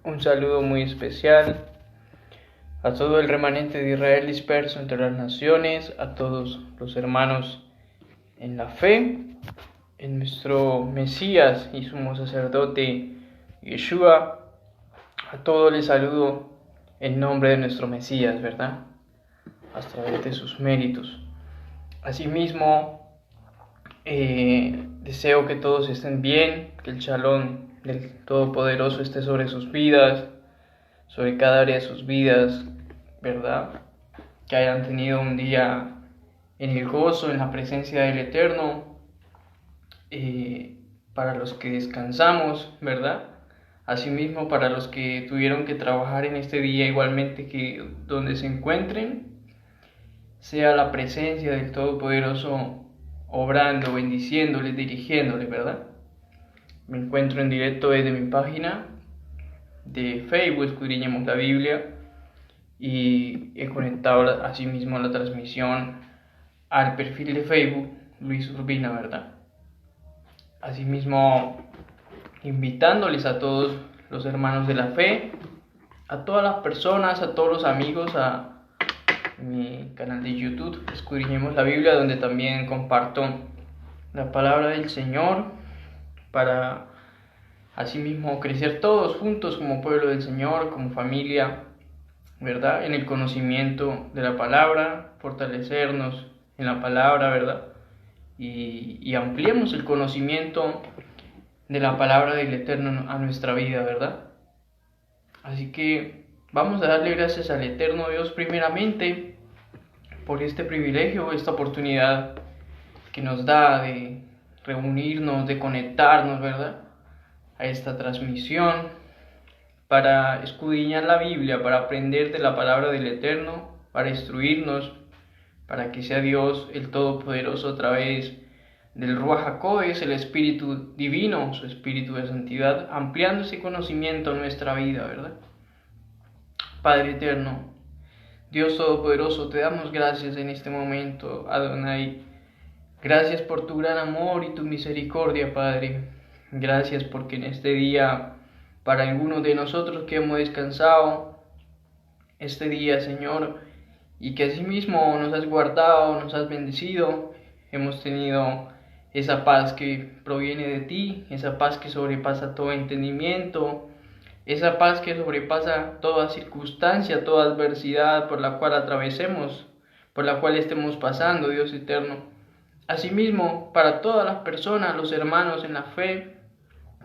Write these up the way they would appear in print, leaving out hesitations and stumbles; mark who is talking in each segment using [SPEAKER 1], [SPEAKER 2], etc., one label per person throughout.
[SPEAKER 1] Un saludo muy especial a todo el remanente de Israel disperso entre las naciones, a todos los hermanos en la fe, en nuestro Mesías y sumo sacerdote Yeshua. A todos les saludo en nombre de nuestro Mesías, ¿verdad? A través de sus méritos. Asimismo, deseo que todos estén bien, que el shalom del Todopoderoso esté sobre sus vidas, sobre cada área de sus vidas, ¿verdad? Que hayan tenido un día en el gozo, en la presencia del Eterno, para los que descansamos, ¿verdad? Asimismo, para los que tuvieron que trabajar en este día, igualmente que donde se encuentren, sea la presencia del Todopoderoso obrando, bendiciéndoles, dirigiéndoles, ¿verdad? Me encuentro en directo desde mi página de Facebook, Escudriñemos la Biblia, y he conectado asimismo la transmisión al perfil de Facebook, Luis Urbina, ¿verdad? Asimismo, invitándoles a todos los hermanos de la fe, a todas las personas, a todos los amigos, a mi canal de YouTube, Escudriñemos la Biblia, donde también comparto la palabra del Señor para asimismo crecer todos juntos como pueblo del Señor, como familia, ¿verdad? En el conocimiento de la palabra, fortalecernos en la palabra, ¿verdad? Y ampliemos el conocimiento de la palabra del Eterno a nuestra vida, ¿verdad? Así que vamos a darle gracias al Eterno Dios primeramente por este privilegio, esta oportunidad que nos da de reunirnos, de conectarnos, ¿verdad? A esta transmisión para escudriñar la Biblia, para aprender de la palabra del Eterno, para instruirnos, para que sea Dios el Todopoderoso a través del Ruach HaKodesh, el Espíritu Divino, su Espíritu de Santidad, ampliando ese conocimiento en nuestra vida, ¿verdad? Padre Eterno, Dios Todopoderoso, te damos gracias en este momento, Adonai. Gracias por tu gran amor y tu misericordia, Padre. Gracias porque en este día, para algunos de nosotros que hemos descansado, este día, Señor, y que asimismo nos has guardado, nos has bendecido, hemos tenido esa paz que proviene de ti, esa paz que sobrepasa todo entendimiento, esa paz que sobrepasa toda circunstancia, toda adversidad por la cual atravesemos, por la cual estemos pasando, Dios eterno. Asimismo, para todas las personas, los hermanos en la fe,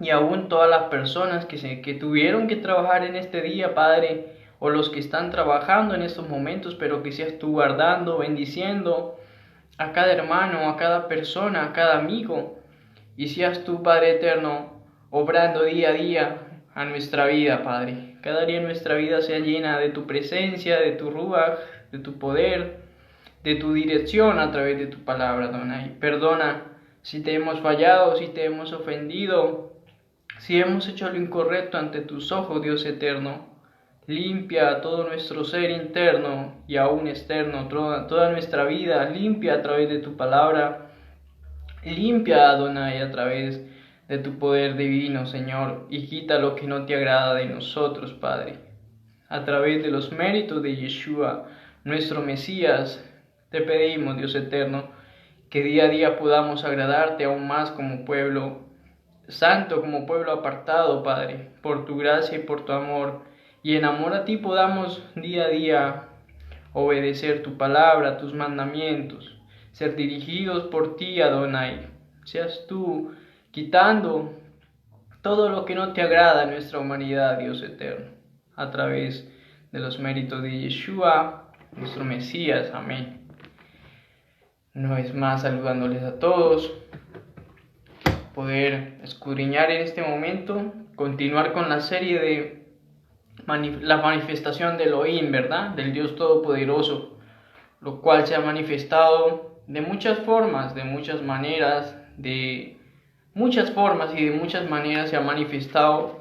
[SPEAKER 1] y aún todas las personas que tuvieron que trabajar en este día, Padre, o los que están trabajando en estos momentos, pero que seas tú guardando, bendiciendo a cada hermano, a cada persona, a cada amigo, y seas tú, Padre eterno, obrando día a día a nuestra vida, Padre. Cada día nuestra vida sea llena de tu presencia, de tu ruaj, de tu poder, de tu dirección a través de tu palabra, Adonai. Perdona si te hemos fallado, si te hemos ofendido, si hemos hecho lo incorrecto ante tus ojos, Dios eterno. Limpia todo nuestro ser interno y aún externo, toda nuestra vida, limpia a través de tu palabra, limpia, Adonai, a través de tu poder divino, Señor, y quita lo que no te agrada de nosotros, Padre. A través de los méritos de Yeshua, nuestro Mesías, te pedimos, Dios eterno, que día a día podamos agradarte aún más como pueblo santo, como pueblo apartado, Padre, por tu gracia y por tu amor. Y en amor a ti podamos día a día obedecer tu palabra, tus mandamientos, ser dirigidos por ti, Adonai. Seas tú quitando todo lo que no te agrada en nuestra humanidad, Dios eterno, a través de los méritos de Yeshua, nuestro Mesías. Amén. Una vez más saludándoles a todos, poder escudriñar en este momento, continuar con la serie de la manifestación de Elohim, ¿verdad? Del Dios Todopoderoso, lo cual se ha manifestado de muchas formas, de muchas maneras, de muchas formas y de muchas maneras se ha manifestado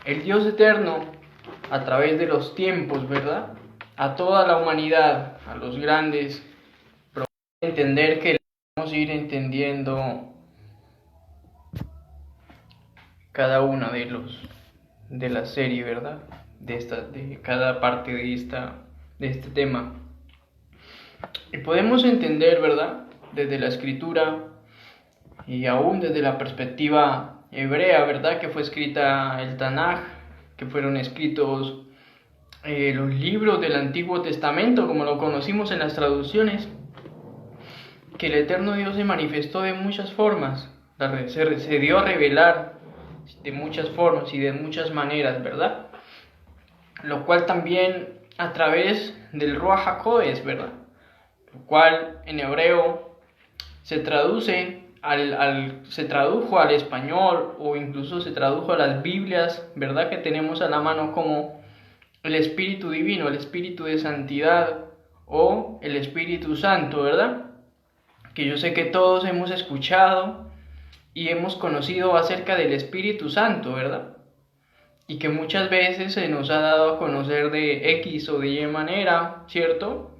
[SPEAKER 1] el Dios eterno a través de los tiempos, ¿verdad? A toda la humanidad, a los grandes, entender que vamos a ir entendiendo cada uno de la serie, ¿verdad? De cada parte de este tema. Y podemos entender, ¿verdad? Desde la escritura y aún desde la perspectiva hebrea, ¿verdad? Que fue escrita el Tanaj, que fueron escritos los libros del Antiguo Testamento, como lo conocimos en las traducciones, que el eterno Dios se manifestó de muchas formas, se dio a revelar de muchas formas y de muchas maneras, ¿verdad? Lo cual también a través del Ruach HaKodesh, ¿verdad? Lo cual en hebreo se traduce se tradujo al español, o incluso se tradujo a las Biblias, ¿verdad? Que tenemos a la mano, como el Espíritu Divino, el Espíritu de Santidad o el Espíritu Santo, ¿verdad? Que yo sé que todos hemos escuchado y hemos conocido acerca del Espíritu Santo, ¿verdad? Y que muchas veces se nos ha dado a conocer de X o de Y manera, ¿cierto?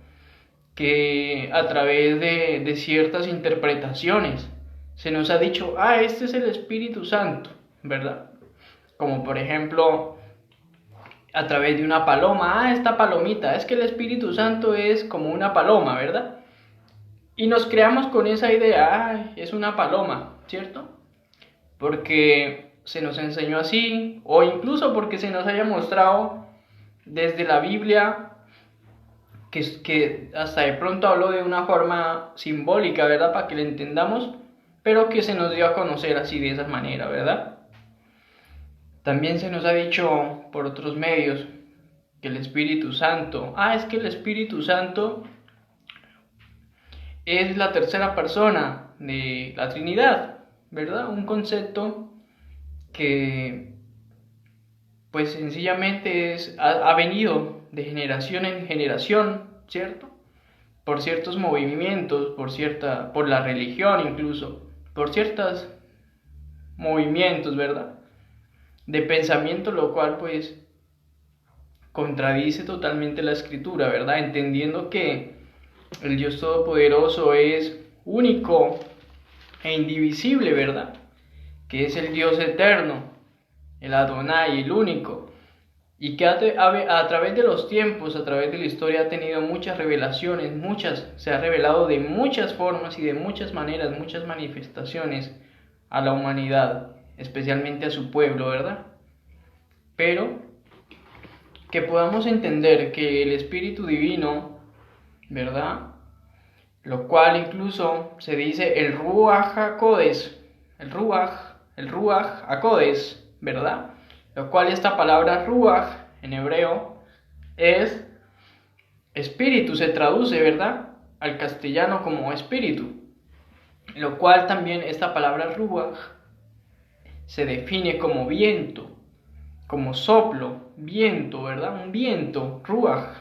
[SPEAKER 1] Que a través de ciertas interpretaciones se nos ha dicho, este es el Espíritu Santo, ¿verdad? Como por ejemplo, a través de una paloma, esta palomita, es que el Espíritu Santo es como una paloma, ¿verdad? Y nos creamos con esa idea, es una paloma, ¿cierto? Porque se nos enseñó así, o incluso porque se nos haya mostrado desde la Biblia, que hasta de pronto habló de una forma simbólica, ¿verdad? Para que la entendamos, pero que se nos dio a conocer así de esa manera, ¿verdad? También se nos ha dicho por otros medios que el Espíritu Santo, es que el Espíritu Santo es la tercera persona de la Trinidad, ¿verdad? Un concepto que pues sencillamente ha venido de generación en generación, ¿cierto? Por ciertos movimientos, por la religión incluso, por ciertos movimientos, ¿verdad? De pensamiento, lo cual pues contradice totalmente la escritura, ¿verdad? Entendiendo que el Dios Todopoderoso es único e indivisible, ¿verdad? Que es el Dios eterno, el Adonai, el único, y que a través de los tiempos, a través de la historia ha tenido muchas revelaciones, se ha revelado de muchas formas y de muchas maneras, muchas manifestaciones a la humanidad, especialmente a su pueblo, ¿verdad? Pero que podamos entender que el Espíritu Divino, ¿verdad? Lo cual incluso se dice el Ruach HaKodesh, el Ruach HaKodesh, ¿verdad? Lo cual esta palabra Ruach en hebreo es espíritu, se traduce, ¿verdad? Al castellano como espíritu. Lo cual también esta palabra Ruach se define como viento, como soplo, viento, ¿verdad? Un viento, Ruach.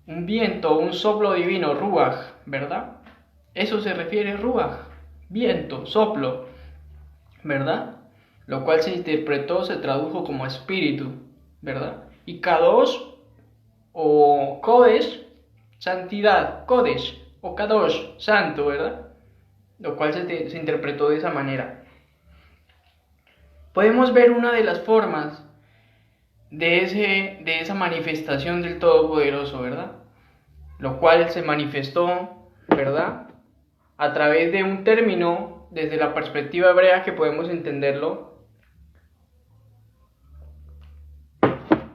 [SPEAKER 1] Un viento, un soplo divino, Ruach, ¿verdad? Eso se refiere Ruach, viento, soplo, ¿verdad? Lo cual se interpretó, se tradujo como espíritu, ¿verdad? Y Kadosh o Kodesh, santidad, Kodesh o Kadosh, santo, ¿verdad? Lo cual se interpretó de esa manera. Podemos ver una de las formas de esa manifestación del Todopoderoso, ¿verdad? Lo cual se manifestó, ¿verdad? A través de un término, desde la perspectiva hebrea, que podemos entenderlo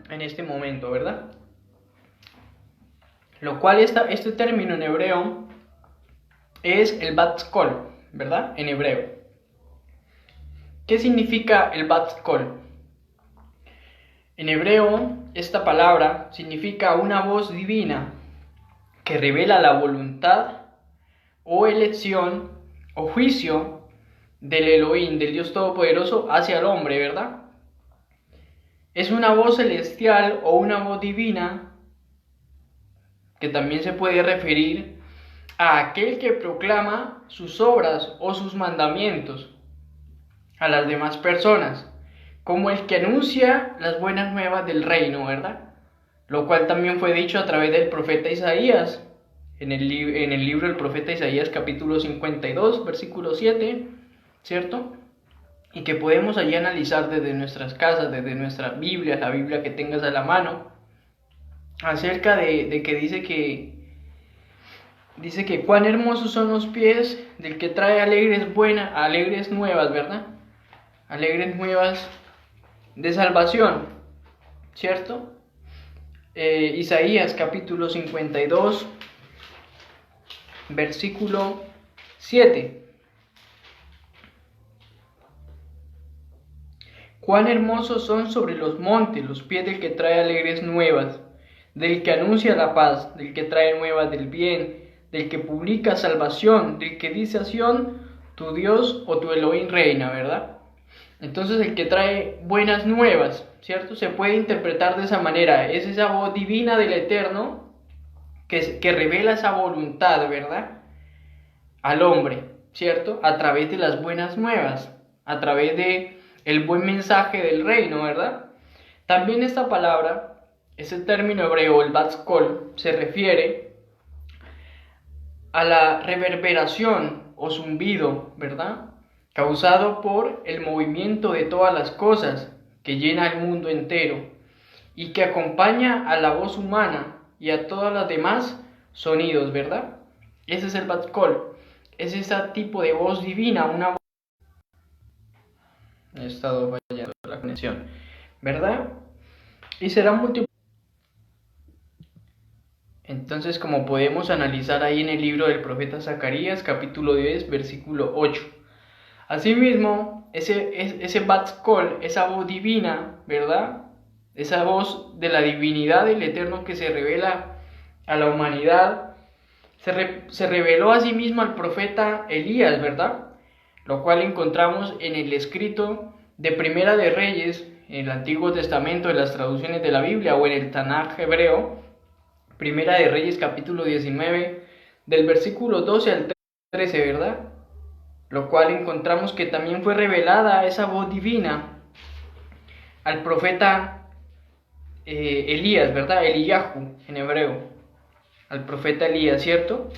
[SPEAKER 1] en este momento, ¿verdad? Lo cual este término en hebreo es el Bat Kol, ¿verdad? En hebreo. ¿Qué significa el Bat Kol? En hebreo, esta palabra significa una voz divina que revela la voluntad o elección o juicio del Elohim, del Dios Todopoderoso, hacia el hombre, ¿verdad? Es una voz celestial o una voz divina que también se puede referir a aquel que proclama sus obras o sus mandamientos a las demás personas, como el que anuncia las buenas nuevas del reino, ¿verdad? Lo cual también fue dicho a través del profeta Isaías, en el libro del profeta Isaías capítulo 52, versículo 7, ¿cierto? y que podemos allí analizar desde nuestras casas, desde nuestras Biblias, la Biblia que tengas a la mano, acerca de que dice que cuán hermosos son los pies del que trae alegres nuevas, ¿verdad? Alegres nuevas de salvación, ¿cierto? Isaías capítulo 52, versículo 7. Cuán hermosos son sobre los montes los pies del que trae alegres nuevas, del que anuncia la paz, del que trae nuevas del bien, del que publica salvación, del que dice a Sión, tu Dios o tu Elohim reina, ¿verdad? Entonces el que trae buenas nuevas, ¿cierto? Se puede interpretar de esa manera, es esa voz divina del Eterno que revela esa voluntad, ¿verdad? Al hombre, ¿cierto? A través de las buenas nuevas, a través de el buen mensaje del reino, ¿verdad? También esta palabra, ese término hebreo, el Bat Kol, se refiere a la reverberación o zumbido, ¿verdad? Causado por el movimiento de todas las cosas que llena el mundo entero y que acompaña a la voz humana y a todos los demás sonidos, ¿verdad? Ese es el Bat Kol, es ese tipo de voz divina, una voz... He estado fallando la conexión, ¿verdad? Y será múltiple. Entonces, como podemos analizar ahí en el libro del profeta Zacarías, capítulo 10, versículo 8. Asimismo, ese Bat Kol, esa voz divina, ¿verdad? Esa voz de la divinidad del Eterno que se revela a la humanidad, se reveló a sí mismo al profeta Elías, ¿verdad? Lo cual encontramos en el escrito de Primera de Reyes, en el Antiguo Testamento, en las traducciones de la Biblia, o en el Tanaj hebreo, Primera de Reyes capítulo 19, del versículo 12 al 13, ¿verdad? Lo cual encontramos que también fue revelada esa voz divina al profeta Elías, ¿verdad? Eliyahu en hebreo, al profeta Elías, ¿cierto?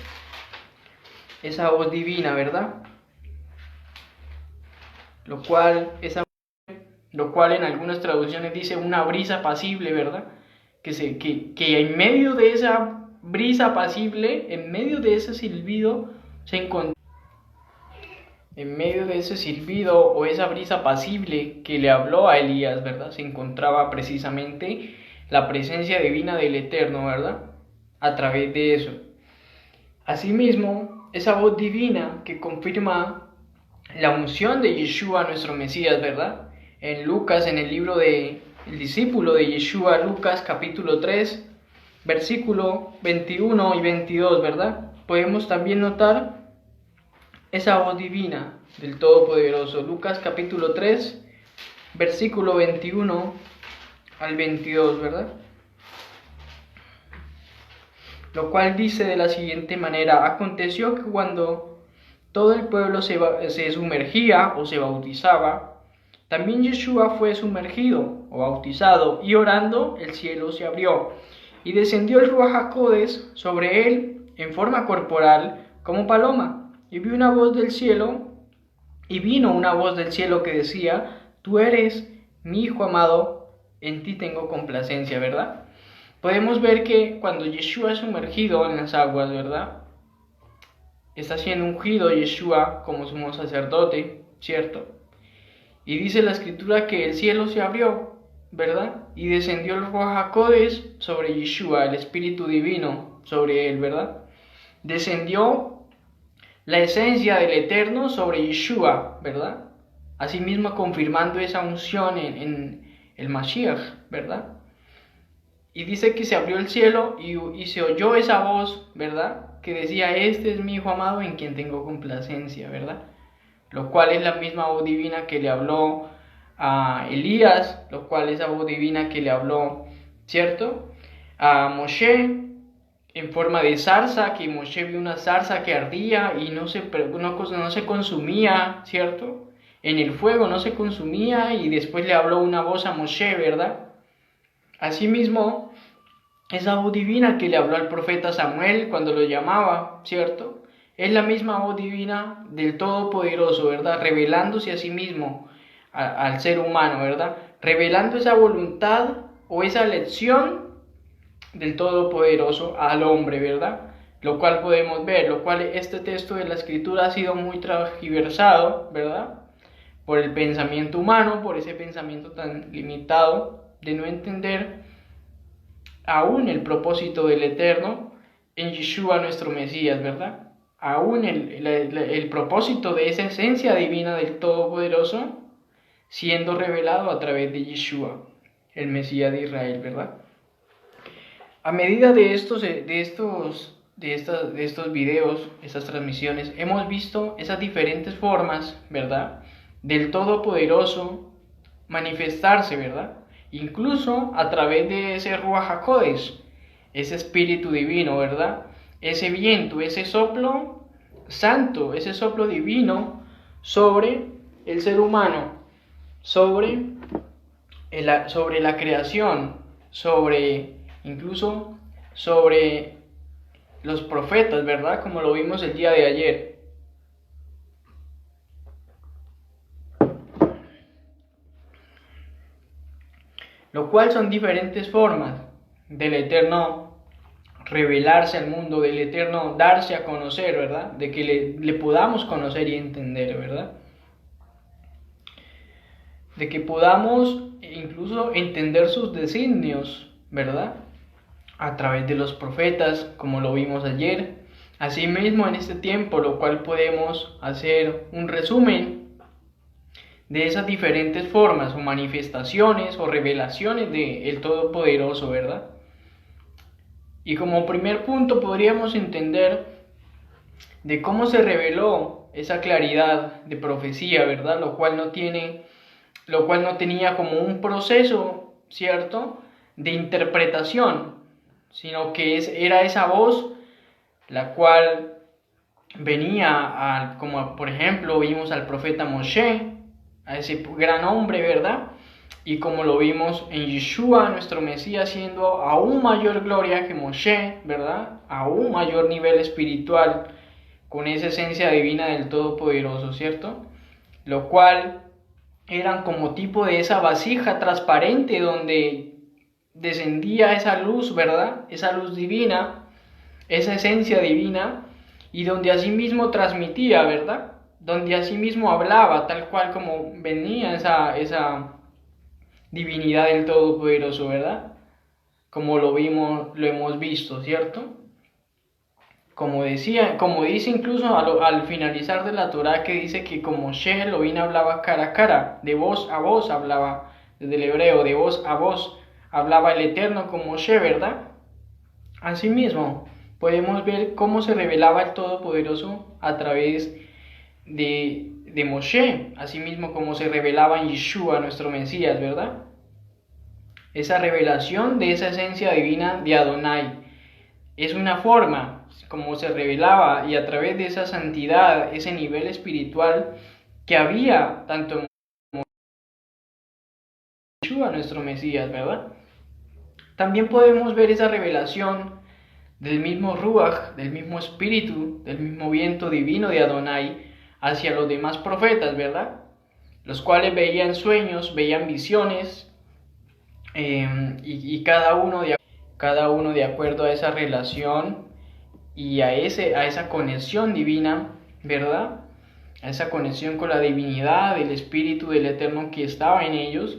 [SPEAKER 1] Esa voz divina, ¿verdad? Lo cual en algunas traducciones dice una brisa apacible, ¿verdad? Que en medio de esa brisa apacible, en medio de ese silbido, en medio de ese silbido o esa brisa apacible que le habló a Elías, ¿verdad? Se encontraba precisamente la presencia divina del Eterno, ¿verdad? A través de eso. Asimismo, esa voz divina que confirma la unción de Yeshua, nuestro Mesías, ¿verdad? En Lucas, en el libro de el discípulo de Yeshua, Lucas capítulo 3, versículo 21 y 22, ¿verdad? Podemos también notar esa voz divina del Todopoderoso. Lucas capítulo 3, versículo 21 al 22, ¿verdad? Lo cual dice de la siguiente manera: aconteció que cuando todo el pueblo se sumergía o se bautizaba, también Yeshua fue sumergido o bautizado, y orando el cielo se abrió, y descendió el Ruach HaKodes sobre él en forma corporal como paloma, y vino una voz del cielo que decía: tú eres mi Hijo amado, en ti tengo complacencia, ¿verdad? Podemos ver que cuando Yeshua es sumergido en las aguas, ¿verdad? Está siendo ungido Yeshua como sumo sacerdote, ¿cierto? Y dice la escritura que el cielo se abrió, ¿verdad? Y descendió el Ruach HaKodes sobre Yeshua, el Espíritu Divino sobre él, ¿verdad? Descendió la esencia del Eterno sobre Yeshua, ¿verdad? Asimismo confirmando esa unción en el Mashiach, ¿verdad? Y dice que se abrió el cielo y se oyó esa voz, ¿verdad? Que decía: este es mi Hijo amado en quien tengo complacencia, ¿verdad? Lo cual es la misma voz divina que le habló a Elías, lo cual es la voz divina que le habló, ¿cierto? A Moshe en forma de zarza, que Moshe vio una zarza que ardía y no se consumía, ¿cierto? En el fuego no se consumía, y después le habló una voz a Moshe, ¿verdad? Asimismo, esa voz divina que le habló al profeta Samuel cuando lo llamaba, ¿cierto? Es la misma voz divina del Todopoderoso, ¿verdad? Revelándose a sí mismo al ser humano, ¿verdad? Revelando esa voluntad o esa elección del Todopoderoso al hombre, ¿verdad? Lo cual podemos ver, lo cual este texto de la Escritura ha sido muy transgiversado, ¿verdad? Por el pensamiento humano, por ese pensamiento tan limitado de no entender aún el propósito del Eterno en Yeshua nuestro Mesías, ¿verdad? Aún el propósito de esa esencia divina del Todopoderoso siendo revelado a través de Yeshua, el Mesías de Israel, ¿verdad? A medida de estos videos, estas transmisiones, hemos visto esas diferentes formas, ¿verdad?, del Todopoderoso manifestarse, ¿verdad? Incluso a través de ese Ruach HaKodesh, ese Espíritu Divino, ¿verdad? Ese viento, ese soplo santo, ese soplo divino sobre el ser humano, sobre la creación, incluso sobre los profetas, ¿verdad? Como lo vimos el día de ayer. Lo cual son diferentes formas del Eterno revelarse al mundo, del Eterno darse a conocer, ¿verdad? De que le podamos conocer y entender, ¿verdad? De que podamos incluso entender sus designios, ¿verdad? A través de los profetas, como lo vimos ayer. Asimismo, en este tiempo, lo cual podemos hacer un resumen de esas diferentes formas o manifestaciones o revelaciones del Todopoderoso, ¿verdad? Y como primer punto podríamos entender de cómo se reveló esa claridad de profecía, ¿verdad? Lo cual no tenía como un proceso, ¿cierto?, de interpretación, sino que era esa voz la cual venía, como por ejemplo vimos al profeta Moshe, a ese gran hombre, ¿verdad? Y como lo vimos en Yeshua, nuestro Mesías, siendo aún mayor gloria que Moshe, ¿verdad? Aún mayor nivel espiritual, con esa esencia divina del Todopoderoso, ¿cierto? Lo cual eran como tipo de esa vasija transparente donde descendía esa luz, ¿verdad? Esa luz divina, esa esencia divina, y donde asimismo transmitía, ¿verdad? Donde asimismo hablaba, tal cual como venía esa divinidad del Todopoderoso, ¿verdad? Como lo hemos visto, ¿cierto? Como dice incluso al finalizar de la Torá, que dice que como Moshe Elohim hablaba cara a cara, de voz a voz hablaba, desde el hebreo, de voz a voz hablaba el Eterno con Moshe, ¿verdad? Asimismo, podemos ver cómo se revelaba el Todopoderoso a través de Moshe, asimismo como se revelaba en Yeshua, nuestro Mesías, ¿verdad? Esa revelación de esa esencia divina de Adonai es una forma como se revelaba, y a través de esa santidad, ese nivel espiritual que había tanto en Yeshua, nuestro Mesías, ¿verdad? También podemos ver esa revelación del mismo Ruach, del mismo Espíritu, del mismo viento divino de Adonai hacia los demás profetas, ¿verdad? Los cuales veían sueños, veían visiones, y cada uno de acuerdo a esa relación y a esa conexión divina, ¿verdad? A esa conexión con la divinidad, el Espíritu del Eterno que estaba en ellos.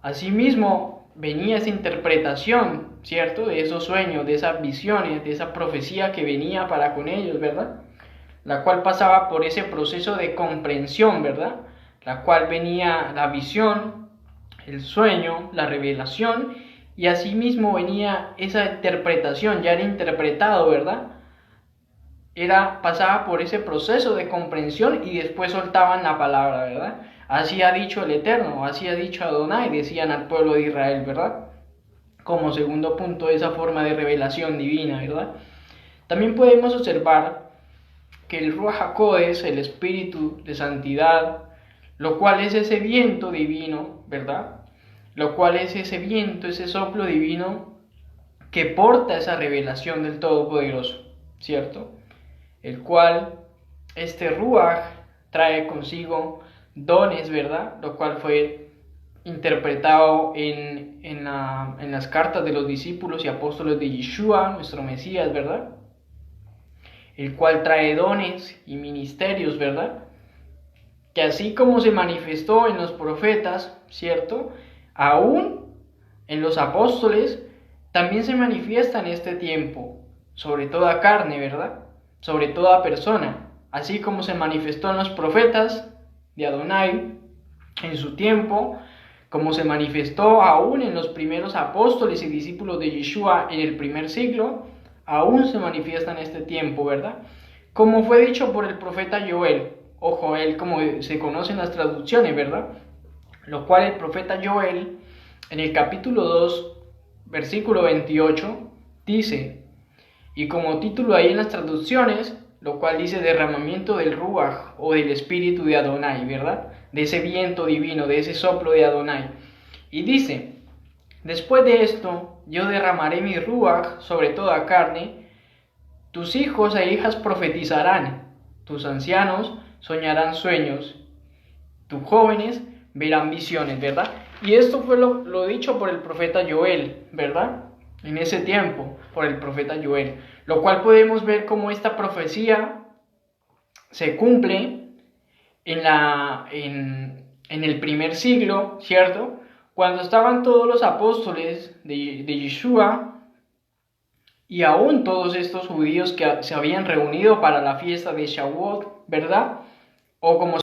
[SPEAKER 1] Asimismo venía esa interpretación, ¿cierto?, de esos sueños, de esas visiones, de esa profecía que venía para con ellos, ¿verdad? La cual pasaba por ese proceso de comprensión, ¿verdad? La cual venía la visión, el sueño, la revelación, y asimismo venía esa interpretación, ya era interpretado, ¿verdad? Pasaba por ese proceso de comprensión y después soltaban la palabra, ¿verdad? Así ha dicho el Eterno, así ha dicho Adonai, decían al pueblo de Israel, ¿verdad? Como segundo punto, esa forma de revelación divina, ¿verdad? También podemos observar que el Ruach HaKodesh, el Espíritu de Santidad, lo cual es ese viento divino, ¿verdad? Lo cual es ese viento, ese soplo divino que porta esa revelación del Todopoderoso, ¿cierto? El cual, este Ruach trae consigo dones, ¿verdad? Lo cual fue interpretado en las cartas de los discípulos y apóstoles de Yeshua, nuestro Mesías, ¿verdad? El cual trae dones y ministerios, ¿verdad? Que así como se manifestó en los profetas, ¿cierto? Aún en los apóstoles, también se manifiesta en este tiempo, sobre toda carne, ¿verdad? Sobre toda persona, así como se manifestó en los profetas de Adonai en su tiempo, como se manifestó aún en los primeros apóstoles y discípulos de Yeshua en el primer siglo, aún se manifiesta en este tiempo, ¿verdad? Como fue dicho por el profeta Joel, o Joel como se conocen las traducciones, ¿verdad? Lo cual el profeta Joel, en el capítulo 2, versículo 28, dice, y como título ahí en las traducciones, lo cual dice derramamiento del Ruach o del espíritu de Adonai, ¿verdad? De ese viento divino, de ese soplo de Adonai. Y dice, después de esto, yo derramaré mi Ruach sobre toda carne, tus hijos e hijas profetizarán, tus ancianos soñarán sueños, tus jóvenes verán visiones, ¿verdad? Y esto fue lo dicho por el profeta Joel, ¿verdad? En ese tiempo, por el profeta Joel, lo cual podemos ver cómo esta profecía se cumple en el primer siglo, ¿cierto? Cuando estaban todos los apóstoles de Yeshua y aún todos estos judíos que se habían reunido para la fiesta de Shavuot, ¿verdad? O como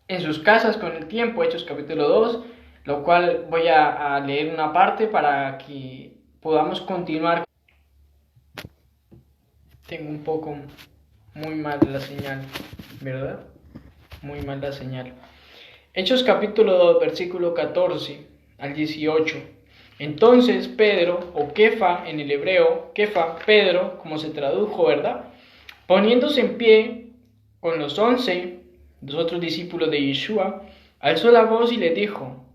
[SPEAKER 1] en sus casas con el tiempo, Hechos capítulo 2, lo cual voy a leer una parte para que podamos continuar. Tengo un poco muy mal la señal, ¿verdad? Muy mal la señal. Hechos capítulo 2, versículo 14 al 18. Entonces Pedro, o Kefa en el hebreo, Kefa, Pedro, como se tradujo, ¿verdad? Poniéndose en pie con los 11, los otros discípulos de Yeshua, alzó la voz y les dijo,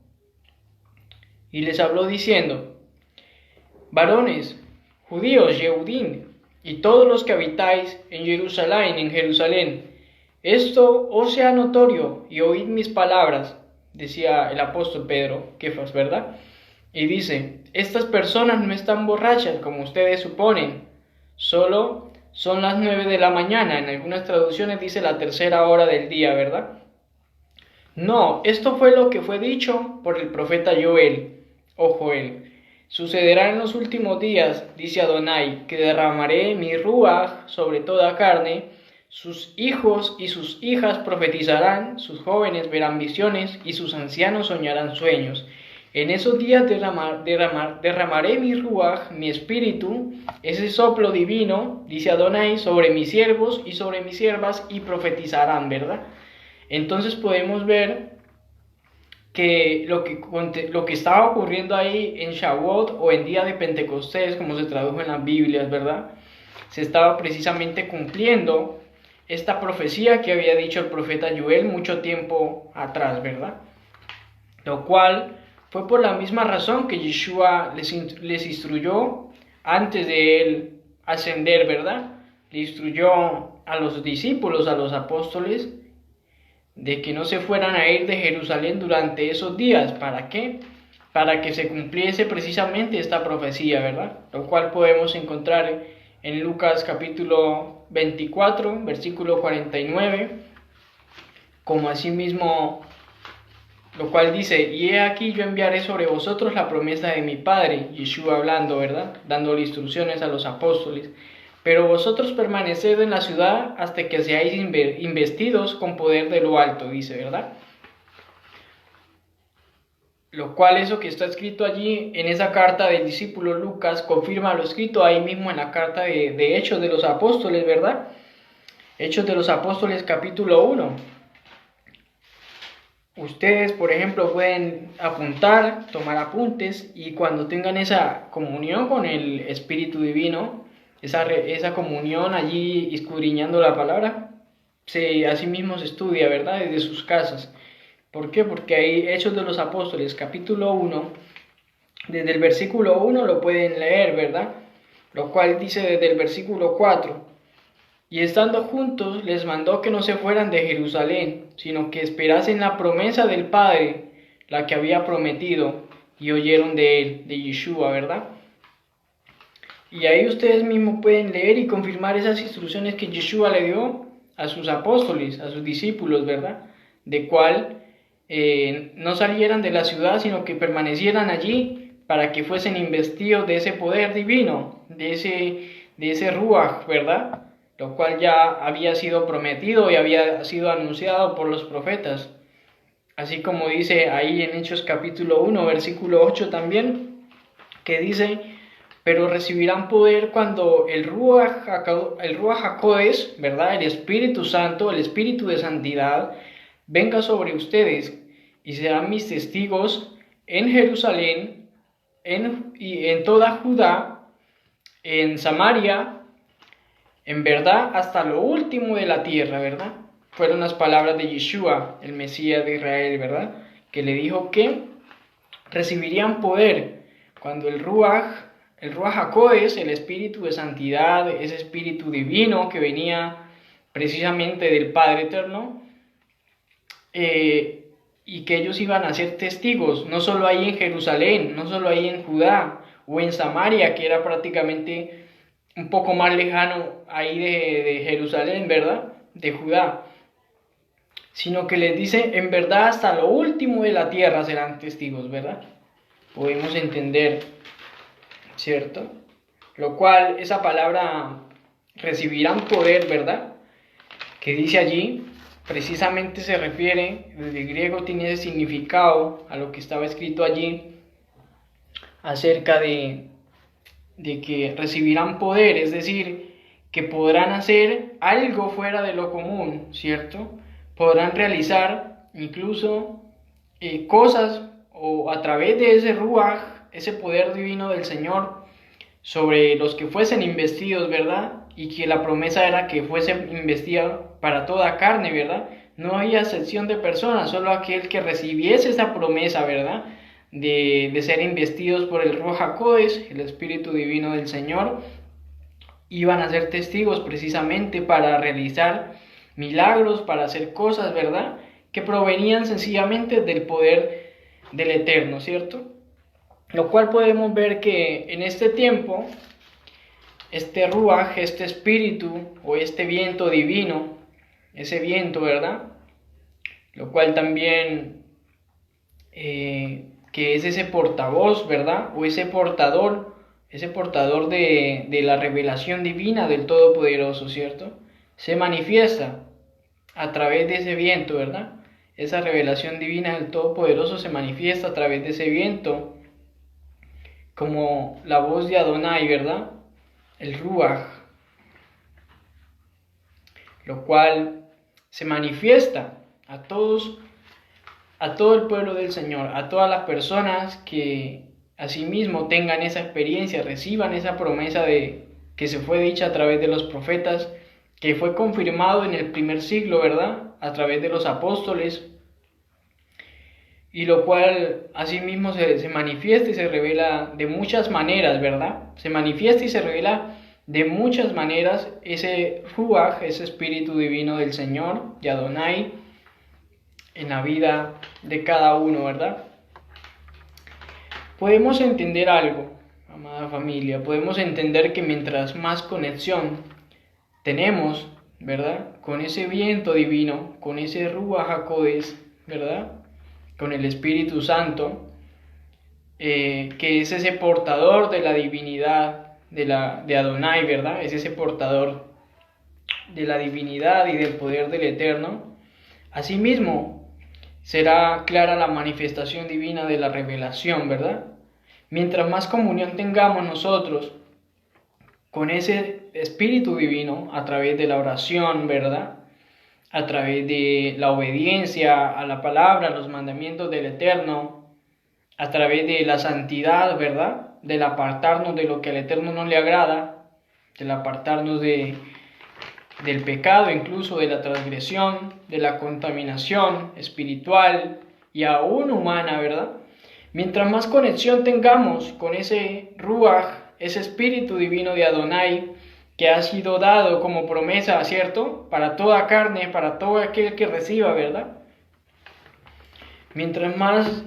[SPEAKER 1] y les habló diciendo, varones, judíos, Yehudim, y todos los que habitáis en Jerusalén, esto os sea notorio y oíd mis palabras, decía el apóstol Pedro, Kefas, ¿verdad? Y dice, estas personas no están borrachas como ustedes suponen, solo son las 9 de la mañana, en algunas traducciones dice la tercera hora del día, ¿verdad? No, esto fue lo que fue dicho por el profeta Joel, o Joel. Sucederá en los últimos días, dice Adonai, que derramaré mi ruaj sobre toda carne, sus hijos y sus hijas profetizarán, sus jóvenes verán visiones y sus ancianos soñarán sueños. En esos días derramaré mi ruaj, mi espíritu, ese soplo divino, dice Adonai, sobre mis siervos y sobre mis siervas y profetizarán, ¿verdad? Entonces podemos ver que lo que estaba ocurriendo ahí en Shavuot o en día de Pentecostés, como se tradujo en las Biblias, ¿verdad? Se estaba precisamente cumpliendo esta profecía que había dicho el profeta Joel mucho tiempo atrás, ¿verdad? Lo cual fue por la misma razón que Yeshua les instruyó antes de él ascender, ¿verdad? Le instruyó a los discípulos, a los apóstoles, de que no se fueran a ir de Jerusalén durante esos días. ¿Para qué? Para que se cumpliese precisamente esta profecía, ¿verdad? Lo cual podemos encontrar en Lucas capítulo 24, versículo 49, como asimismo, lo cual dice, y he aquí yo enviaré sobre vosotros la promesa de mi Padre, Yeshua hablando, ¿verdad? Dándole instrucciones a los apóstoles. Pero vosotros permaneced en la ciudad hasta que seáis investidos con poder de lo alto, dice, ¿verdad? Lo cual eso que está escrito allí en esa carta del discípulo Lucas confirma lo escrito ahí mismo en la carta de Hechos de los Apóstoles, ¿verdad? Hechos de los Apóstoles capítulo 1. Ustedes, por ejemplo, pueden apuntar, tomar apuntes y cuando tengan esa comunión con el Espíritu Divino, esa comunión allí escudriñando la palabra, así mismo se estudia, ¿verdad? Desde sus casas. ¿Por qué? Porque ahí Hechos de los Apóstoles, capítulo 1, desde el versículo 1 lo pueden leer, ¿verdad? Lo cual dice desde el versículo 4. Y estando juntos, les mandó que no se fueran de Jerusalén, sino que esperasen la promesa del Padre, la que había prometido, y oyeron de él, de Yeshua, ¿verdad? Y ahí ustedes mismos pueden leer y confirmar esas instrucciones que Yeshua le dio a sus apóstoles, a sus discípulos, ¿verdad? De cual no salieran de la ciudad, sino que permanecieran allí para que fuesen investidos de ese poder divino, de ese Ruach, ¿verdad? Lo cual ya había sido prometido y había sido anunciado por los profetas. Así como dice ahí en Hechos capítulo 1, versículo 8 también, que dice: pero recibirán poder cuando el Ruach HaKodesh, ¿verdad? El Espíritu Santo, el Espíritu de Santidad, venga sobre ustedes, y serán mis testigos en Jerusalén, y en toda Judá, en Samaria, en verdad hasta lo último de la tierra, ¿verdad? Fueron las palabras de Yeshua, el Mesías de Israel, ¿verdad? Que le dijo que recibirían poder cuando el Ruach HaKodesh, el Espíritu de Santidad, ese Espíritu divino que venía precisamente del Padre Eterno, y que ellos iban a ser testigos, no solo ahí en Jerusalén, no solo ahí en Judá o en Samaria, que era prácticamente un poco más lejano ahí de Jerusalén, ¿verdad? De Judá, sino que les dice: en verdad hasta lo último de la tierra serán testigos, ¿verdad? Podemos entender, ¿cierto? Lo cual, esa palabra recibirán poder, ¿verdad? Que dice allí, precisamente se refiere, desde el griego tiene ese significado a lo que estaba escrito allí acerca de que recibirán poder, es decir, que podrán hacer algo fuera de lo común, ¿cierto? Podrán realizar incluso cosas, o a través de ese Ruach, ese poder divino del Señor, sobre los que fuesen investidos, ¿verdad? Y que la promesa era que fuesen investidos para toda carne, ¿verdad? No había excepción de personas, solo aquel que recibiese esa promesa, ¿verdad? De ser investidos por el Ruach HaKodesh, el Espíritu Divino del Señor, iban a ser testigos precisamente para realizar milagros, para hacer cosas, ¿verdad? Que provenían sencillamente del poder del Eterno, ¿cierto? Lo cual podemos ver que en este tiempo, este Ruach, este Espíritu o este viento divino, ese viento, ¿verdad? Lo cual también que es ese portavoz, ¿verdad? O ese portador de la revelación divina del Todopoderoso, ¿cierto? Se manifiesta a través de ese viento, ¿verdad? Esa revelación divina del Todopoderoso se manifiesta a través de ese viento, como la voz de Adonai, ¿verdad? El Ruach, lo cual se manifiesta a todos, a todo el pueblo del Señor, a todas las personas que asimismo tengan esa experiencia, reciban esa promesa que se fue dicha a través de los profetas, que fue confirmado en el primer siglo, ¿verdad? A través de los apóstoles, y lo cual asimismo se manifiesta y se revela de muchas maneras, ¿verdad? Se manifiesta y se revela de muchas maneras ese Ruach, ese Espíritu Divino del Señor, de Adonai, en la vida de cada uno, ¿verdad? Podemos entender algo, amada familia, podemos entender que mientras más conexión tenemos, ¿verdad? Con ese viento divino, con ese Ruach HaKodesh, ¿verdad? Con el Espíritu Santo, que es ese portador de la divinidad de Adonai, ¿verdad? Es ese portador de la divinidad y del poder del Eterno. Asimismo, será clara la manifestación divina de la revelación, ¿verdad? Mientras más comunión tengamos nosotros con ese Espíritu Divino a través de la oración, ¿verdad? A través de la obediencia a la palabra, a los mandamientos del Eterno, a través de la santidad, ¿verdad? Del apartarnos de lo que al Eterno no le agrada, del apartarnos del pecado, incluso de la transgresión, de la contaminación espiritual y aún humana, ¿verdad? Mientras más conexión tengamos con ese Ruach, ese Espíritu Divino de Adonai, que ha sido dado como promesa, ¿cierto? Para toda carne, para todo aquel que reciba, ¿verdad? Mientras más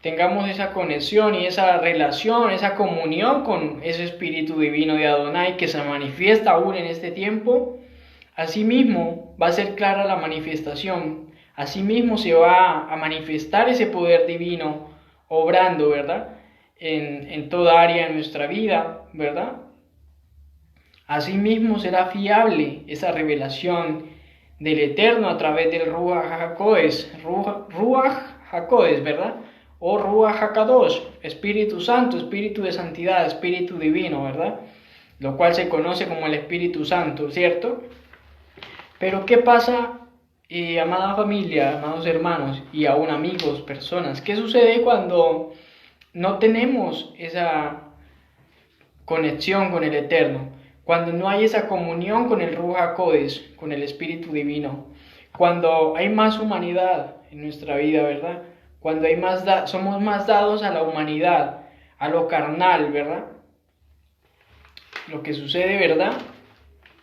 [SPEAKER 1] tengamos esa conexión y esa relación, esa comunión con ese Espíritu Divino de Adonai que se manifiesta aún en este tiempo, asimismo va a ser clara la manifestación, asimismo se va a manifestar ese poder divino obrando, ¿verdad? En toda área de nuestra vida, ¿verdad? Asimismo será fiable esa revelación del Eterno a través del Ruach HaKodes, ¿verdad? O Ruach HaKadosh, Espíritu Santo, Espíritu de Santidad, Espíritu Divino, ¿verdad? Lo cual se conoce como el Espíritu Santo, ¿cierto? Pero ¿qué pasa, amada familia, amados hermanos y aún amigos, personas? ¿Qué sucede cuando no tenemos esa conexión con el Eterno? Cuando no hay esa comunión con el Ruach HaKodes, con el Espíritu Divino, cuando hay más humanidad en nuestra vida, ¿verdad? Cuando hay somos más dados a la humanidad, a lo carnal, ¿verdad? Lo que sucede, ¿verdad?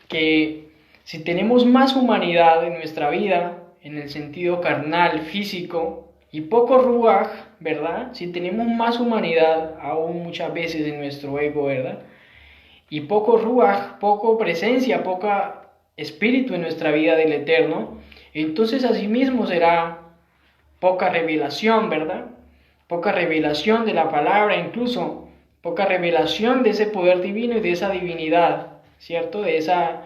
[SPEAKER 1] Que si tenemos más humanidad en nuestra vida, en el sentido carnal, físico, y poco Ruach, ¿verdad? Si tenemos más humanidad, aún muchas veces en nuestro ego, ¿verdad? Y poco Ruach, poco presencia, poca espíritu en nuestra vida del Eterno, entonces asimismo será poca revelación, ¿verdad? Poca revelación de la palabra, incluso poca revelación de ese poder divino y de esa divinidad, ¿cierto? De esa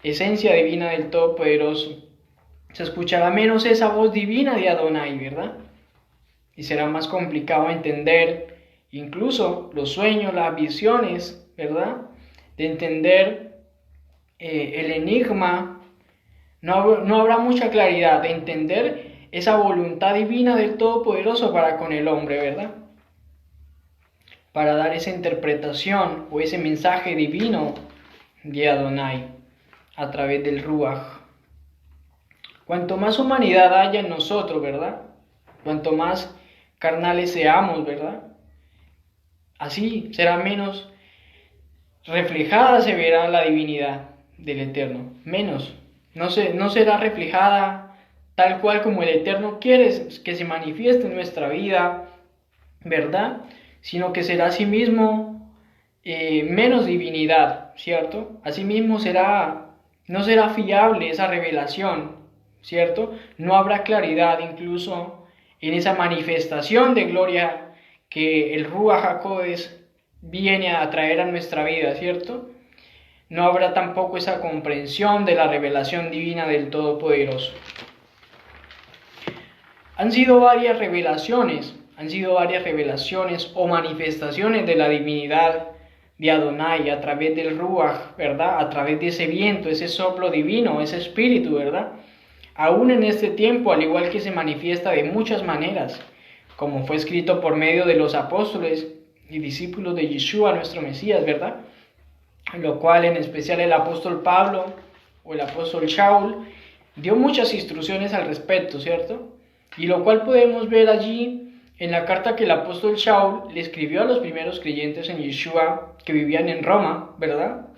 [SPEAKER 1] esencia divina del Todopoderoso. Se escuchará menos esa voz divina de Adonai, ¿verdad? Y será más complicado entender incluso los sueños, las visiones, ¿verdad? De entender el enigma, no habrá mucha claridad de entender esa voluntad divina del Todopoderoso para con el hombre, ¿verdad? Para dar esa interpretación o ese mensaje divino de Adonai a través del Ruach. Cuanto más humanidad haya en nosotros, ¿verdad? Cuanto más carnales seamos, ¿verdad? Así será menos reflejada se verá la divinidad del Eterno, menos, no será reflejada tal cual como el Eterno quiere que se manifieste en nuestra vida, ¿verdad? Sino que será asimismo menos divinidad, ¿cierto? Asimismo no será fiable esa revelación, ¿cierto? No habrá claridad incluso en esa manifestación de gloria que el Ruach HaKodes viene a traer a nuestra vida, ¿cierto? No habrá tampoco esa comprensión de la revelación divina del Todopoderoso. Han sido varias revelaciones o manifestaciones de la divinidad de Adonai a través del Ruach, ¿verdad? A través de ese viento, ese soplo divino, ese espíritu, ¿verdad? Aún en este tiempo, al igual que se manifiesta de muchas maneras, como fue escrito por medio de los apóstoles y discípulos de Yeshua, nuestro Mesías, ¿verdad? Lo cual en especial el apóstol Pablo o el apóstol Shaul dio muchas instrucciones al respecto, ¿cierto? Y lo cual podemos ver allí en la carta que el apóstol Shaul le escribió a los primeros creyentes en Yeshua que vivían en Roma, ¿verdad?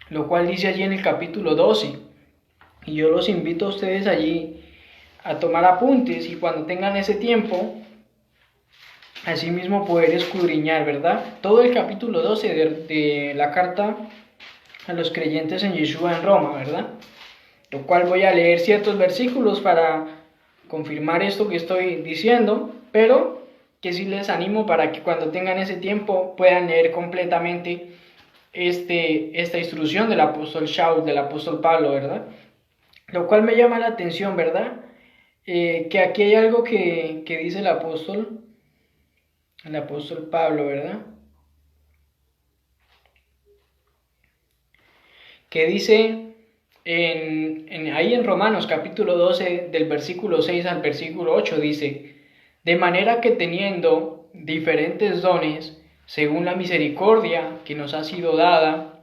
[SPEAKER 1] Lo cual dice allí en el capítulo 12. Y yo los invito a ustedes allí a tomar apuntes y cuando tengan ese tiempo, asimismo poder escudriñar, ¿verdad? Todo el capítulo 12 de la carta a los creyentes en Yeshua en Roma, ¿verdad? Lo cual voy a leer ciertos versículos para confirmar esto que estoy diciendo, pero que sí les animo para que cuando tengan ese tiempo puedan leer completamente esta instrucción del apóstol Shaul, del apóstol Pablo, ¿verdad? Lo cual me llama la atención, ¿verdad? Que aquí hay algo que dice el apóstol Pablo, ¿verdad? Que dice ahí en Romanos capítulo 12 del versículo 6 al versículo 8 dice, de manera que teniendo diferentes dones, según la misericordia que nos ha sido dada,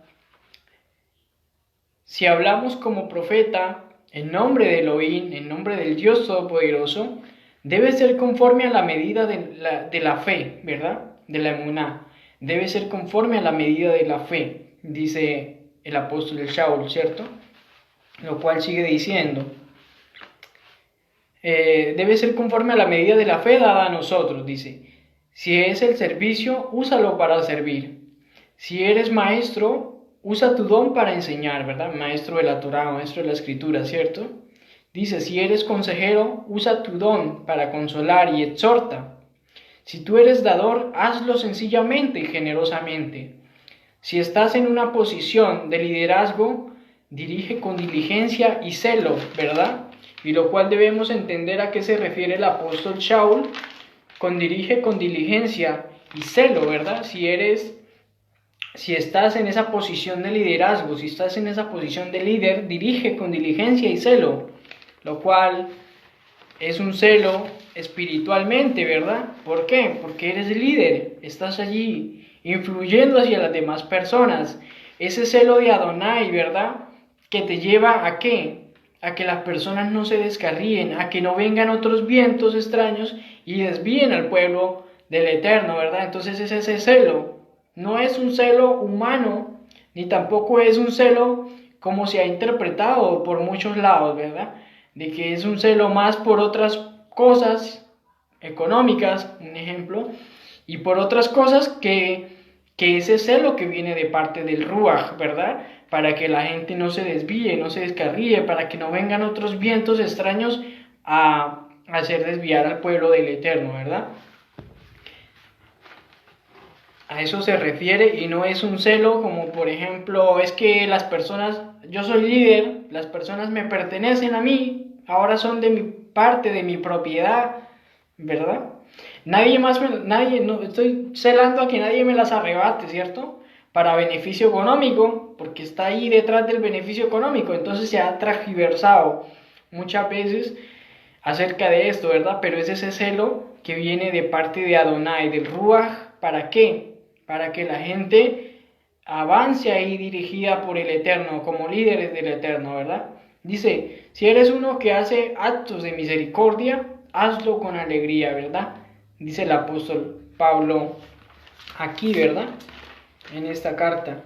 [SPEAKER 1] si hablamos como profeta en nombre de Elohim, en nombre del Dios Todopoderoso, debe ser conforme a la medida de la fe, ¿verdad? De la emuná. Debe ser conforme a la medida de la fe, dice el apóstol Shaul, ¿cierto? Lo cual sigue diciendo, debe ser conforme a la medida de la fe dada a nosotros, dice. Si es el servicio, úsalo para servir. Si eres maestro, usa tu don para enseñar, ¿verdad? Maestro de la Torá, maestro de la Escritura, ¿cierto? Dice, si eres consejero, usa tu don para consolar y exhorta. Si tú eres dador, hazlo sencillamente y generosamente. Si estás en una posición de liderazgo, dirige con diligencia y celo, ¿verdad? Y lo cual debemos entender a qué se refiere el apóstol Shaul, dirige con diligencia y celo, ¿verdad? Si estás en esa posición de liderazgo, si estás en esa posición de líder, dirige con diligencia y celo, lo cual es un celo espiritualmente, ¿verdad? ¿Por qué? Porque eres líder, estás allí influyendo hacia las demás personas. Ese celo de Adonai, ¿verdad? Que te lleva ¿a qué? A que las personas no se descarríen, a que no vengan otros vientos extraños y desvíen al pueblo del Eterno, ¿verdad? Entonces es ese celo. No es un celo humano, ni tampoco es un celo como se ha interpretado por muchos lados, ¿verdad? De que es un celo más por otras cosas económicas, un ejemplo, y por otras cosas que ese celo que viene de parte del Ruach, ¿verdad? Para que la gente no se desvíe, no se descarríe, para que no vengan otros vientos extraños a hacer desviar al pueblo del Eterno, ¿verdad? A eso se refiere y no es un celo como por ejemplo, es que las personas, yo soy líder, las personas me pertenecen a mí, ahora son de mi parte, de mi propiedad, ¿verdad? No estoy celando a que nadie me las arrebate, ¿cierto? Para beneficio económico, porque está ahí detrás del beneficio económico, entonces se ha transgiversado muchas veces acerca de esto, ¿verdad? Pero es ese celo que viene de parte de Adonai, del Ruach, ¿para qué? Para que la gente avance ahí dirigida por el Eterno, como líderes del Eterno, ¿verdad? Dice, si eres uno que hace actos de misericordia, hazlo con alegría, ¿verdad? Dice el apóstol Pablo aquí, ¿verdad? En esta carta.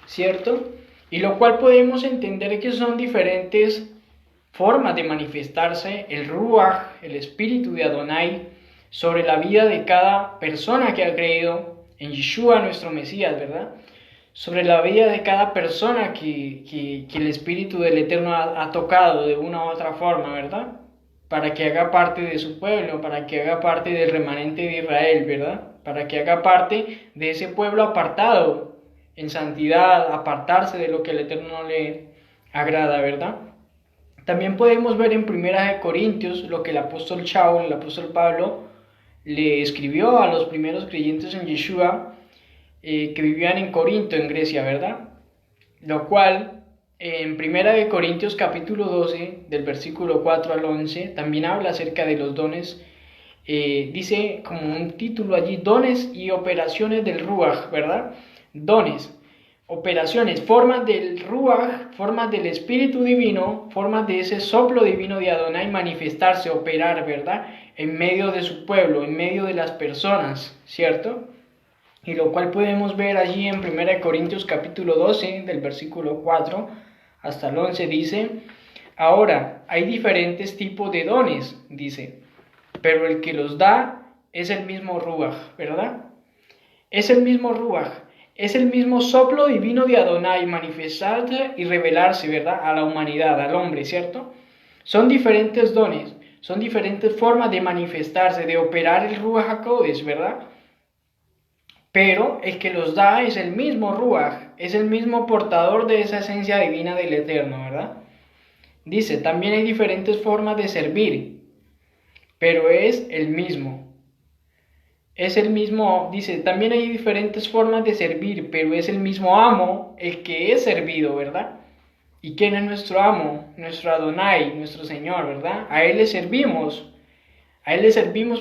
[SPEAKER 1] ¿Cierto? Y lo cual podemos entender que son diferentes formas de manifestarse el Ruach, el espíritu de Adonai, sobre la vida de cada persona que ha creído en Yeshua, nuestro Mesías, ¿verdad? Sobre la vida de cada persona que el espíritu del Eterno ha tocado de una u otra forma, ¿verdad? Para que haga parte de su pueblo, para que haga parte del remanente de Israel, ¿verdad? Para que haga parte de ese pueblo apartado en santidad, apartarse de lo que el Eterno no le agrada, ¿verdad? También podemos ver en 1 Corintios lo que el apóstol Shaul, el apóstol Pablo, le escribió a los primeros creyentes en Yeshua que vivían en Corinto, en Grecia, ¿verdad? Lo cual, en 1 Corintios capítulo 12, del versículo 4 al 11, también habla acerca de los dones. Dice como un título allí, dones y operaciones del Ruach, ¿verdad? Dones, operaciones, formas del Ruach, formas del Espíritu Divino, formas de ese soplo divino de Adonai manifestarse, operar, ¿verdad? En medio de su pueblo, en medio de las personas, ¿cierto? Y lo cual podemos ver allí en 1 Corintios capítulo 12, del versículo 4 hasta el 11, dice, ahora, hay diferentes tipos de dones, dice, pero el que los da es el mismo Ruach, ¿verdad? Es el mismo Ruach. Es el mismo soplo divino de Adonai manifestarse y revelarse, ¿verdad? A la humanidad, al hombre, ¿cierto? Son diferentes dones, son diferentes formas de manifestarse, de operar el Ruach HaKodesh, ¿verdad? Pero el que los da es el mismo Ruach, es el mismo portador de esa esencia divina del Eterno, ¿verdad? Dice, también hay diferentes formas de servir, pero es el mismo. Es el mismo, dice, también hay diferentes formas de servir, pero es el mismo amo el que es servido, ¿verdad? ¿Y quién es nuestro amo? Nuestro Adonai, nuestro Señor, ¿verdad? A Él le servimos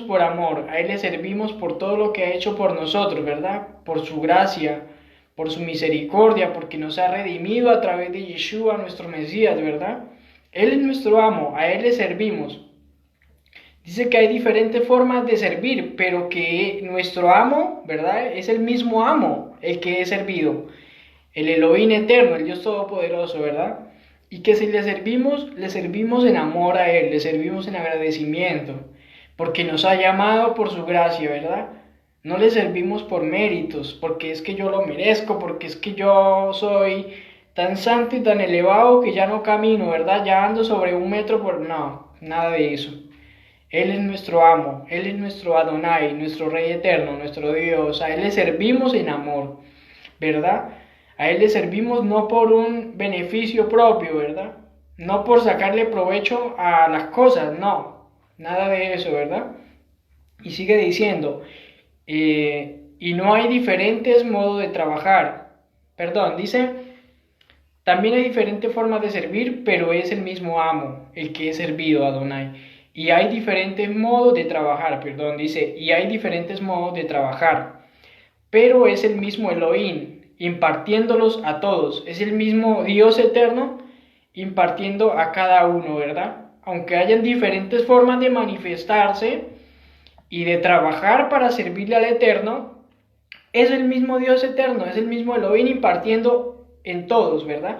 [SPEAKER 1] por amor, a Él le servimos por todo lo que ha hecho por nosotros, ¿verdad? Por su gracia, por su misericordia, porque nos ha redimido a través de Yeshua, nuestro Mesías, ¿verdad? Él es nuestro amo, a Él le servimos. Dice que hay diferentes formas de servir, pero que nuestro amo, ¿verdad? Es el mismo amo, el que es servido. El Elohim eterno, el Dios todopoderoso, ¿verdad? Y que si le servimos en amor a Él, le servimos en agradecimiento, porque nos ha llamado por su gracia, ¿verdad? No le servimos por méritos, porque es que yo lo merezco, porque es que yo soy tan santo y tan elevado que ya no camino, ¿verdad? Ya ando sobre 1 metro por... No, nada de eso. Él es nuestro amo, Él es nuestro Adonai, nuestro Rey eterno, nuestro Dios. A Él le servimos en amor, ¿verdad? A Él le servimos no por un beneficio propio, ¿verdad? No por sacarle provecho a las cosas, no. Nada de eso, ¿verdad? Y sigue diciendo, y no hay diferentes modos de trabajar. Perdón, dice, también hay diferentes formas de servir, pero es el mismo amo, el que es servido, Adonai. Y hay diferentes modos de trabajar, perdón, dice, y hay diferentes modos de trabajar, pero es el mismo Elohim, impartiéndolos a todos. Es el mismo Dios eterno, impartiendo a cada uno, ¿verdad? Aunque hayan diferentes formas de manifestarse y de trabajar para servirle al Eterno, es el mismo Dios eterno, es el mismo Elohim impartiendo en todos, ¿verdad?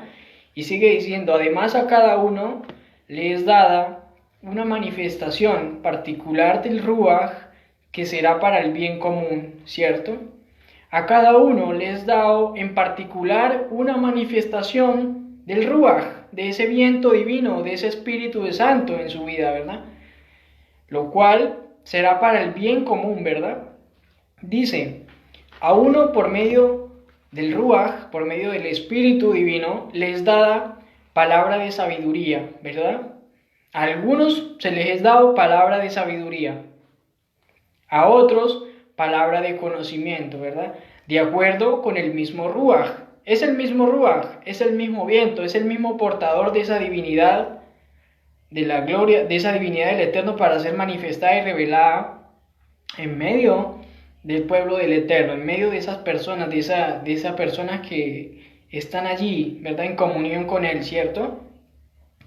[SPEAKER 1] Y sigue diciendo, además a cada uno le es dada una manifestación particular del Ruach que será para el bien común, ¿cierto? A cada uno le es dado en particular una manifestación del Ruach, de ese viento divino, de ese Espíritu de Santo en su vida, ¿verdad? Lo cual será para el bien común, ¿verdad? Dice, a uno por medio del Ruach, por medio del Espíritu divino, les dada palabra de sabiduría, ¿verdad? A algunos se les es dado palabra de sabiduría, a otros palabra de conocimiento, ¿verdad? De acuerdo con el mismo Ruach. Es el mismo Ruach, es el mismo viento, es el mismo portador de esa divinidad, de la gloria, de esa divinidad del Eterno para ser manifestada y revelada en medio del pueblo del Eterno, en medio de esas personas, de esas personas que están allí, ¿verdad? En comunión con Él, ¿cierto?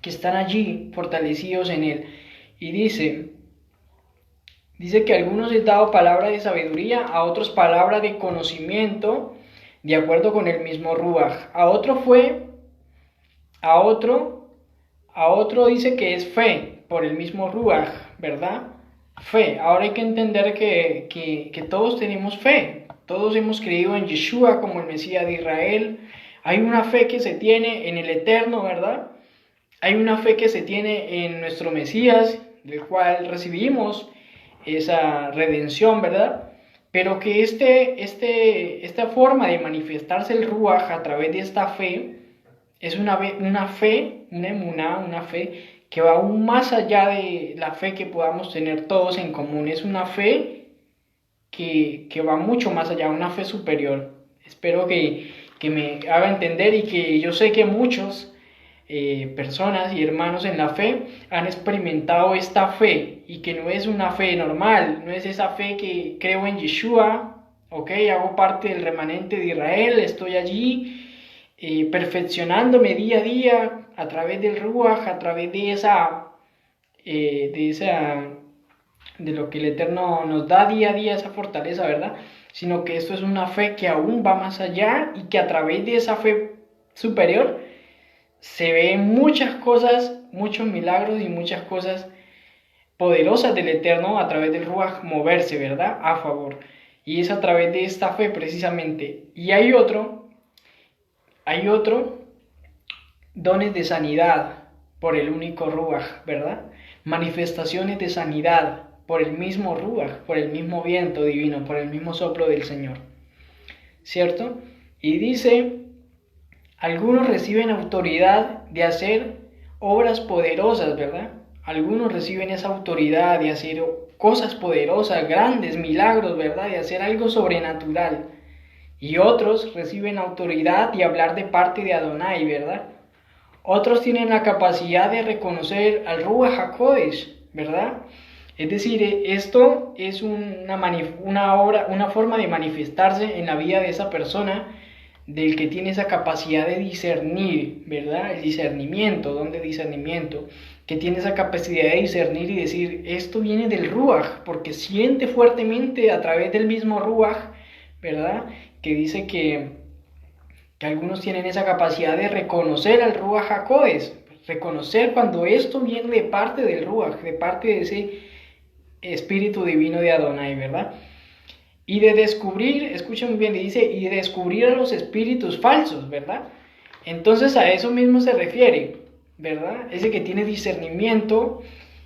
[SPEAKER 1] Que están allí fortalecidos en Él. Y dice que a algunos les dado palabra de sabiduría, a otros palabra de conocimiento, de acuerdo con el mismo Ruach. A otro dice que es fe, por el mismo Ruach, ¿verdad? Fe. Ahora hay que entender que todos tenemos fe. Todos hemos creído en Yeshua como el Mesías de Israel. Hay una fe que se tiene en el Eterno, ¿verdad? Hay una fe que se tiene en nuestro Mesías, del cual recibimos esa redención, ¿verdad? Pero que esta forma de manifestarse el Ruach a través de esta fe es una fe, una emuná, una fe que va aún más allá de la fe que podamos tener todos en común. Es una fe que va mucho más allá, una fe superior. Espero que me haga entender y que yo sé que muchos personas y hermanos en la fe han experimentado esta fe y que no es una fe normal, no es esa fe que creo en Yeshua, ok, hago parte del remanente de Israel, estoy allí perfeccionándome día a día a través del Ruach, a través de lo que el Eterno nos da día a día, esa fortaleza, ¿verdad? Sino que esto es una fe que aún va más allá y que a través de esa fe superior se ven muchas cosas, muchos milagros y muchas cosas poderosas del Eterno a través del Ruach moverse, ¿verdad? A favor. Y es a través de esta fe precisamente. Y hay otro, dones de sanidad por el único Ruach, ¿verdad? Manifestaciones de sanidad por el mismo Ruach, por el mismo viento divino, por el mismo soplo del Señor, ¿cierto? Y dice, algunos reciben autoridad de hacer obras poderosas, ¿verdad? Algunos reciben esa autoridad de hacer cosas poderosas, grandes, milagros, ¿verdad? De hacer algo sobrenatural. Y otros reciben autoridad de hablar de parte de Adonai, ¿verdad? Otros tienen la capacidad de reconocer al Ruach HaKodesh, ¿verdad? Es decir, esto es una forma de manifestarse en la vida de esa persona,
[SPEAKER 2] del que tiene esa capacidad de discernir, ¿verdad? El discernimiento, don de discernimiento, que tiene esa capacidad de discernir y decir, esto viene del Ruaj, porque siente fuertemente a través del mismo Ruaj, ¿verdad? Que dice que algunos tienen esa capacidad de reconocer al Ruaj HaKodesh, reconocer cuando esto viene de parte del Ruaj, de parte de ese espíritu divino de Adonai, ¿verdad? Y de descubrir, escuchen muy bien, dice, y de descubrir a los espíritus falsos, ¿verdad? Entonces a eso mismo se refiere, ¿verdad? Ese que tiene discernimiento,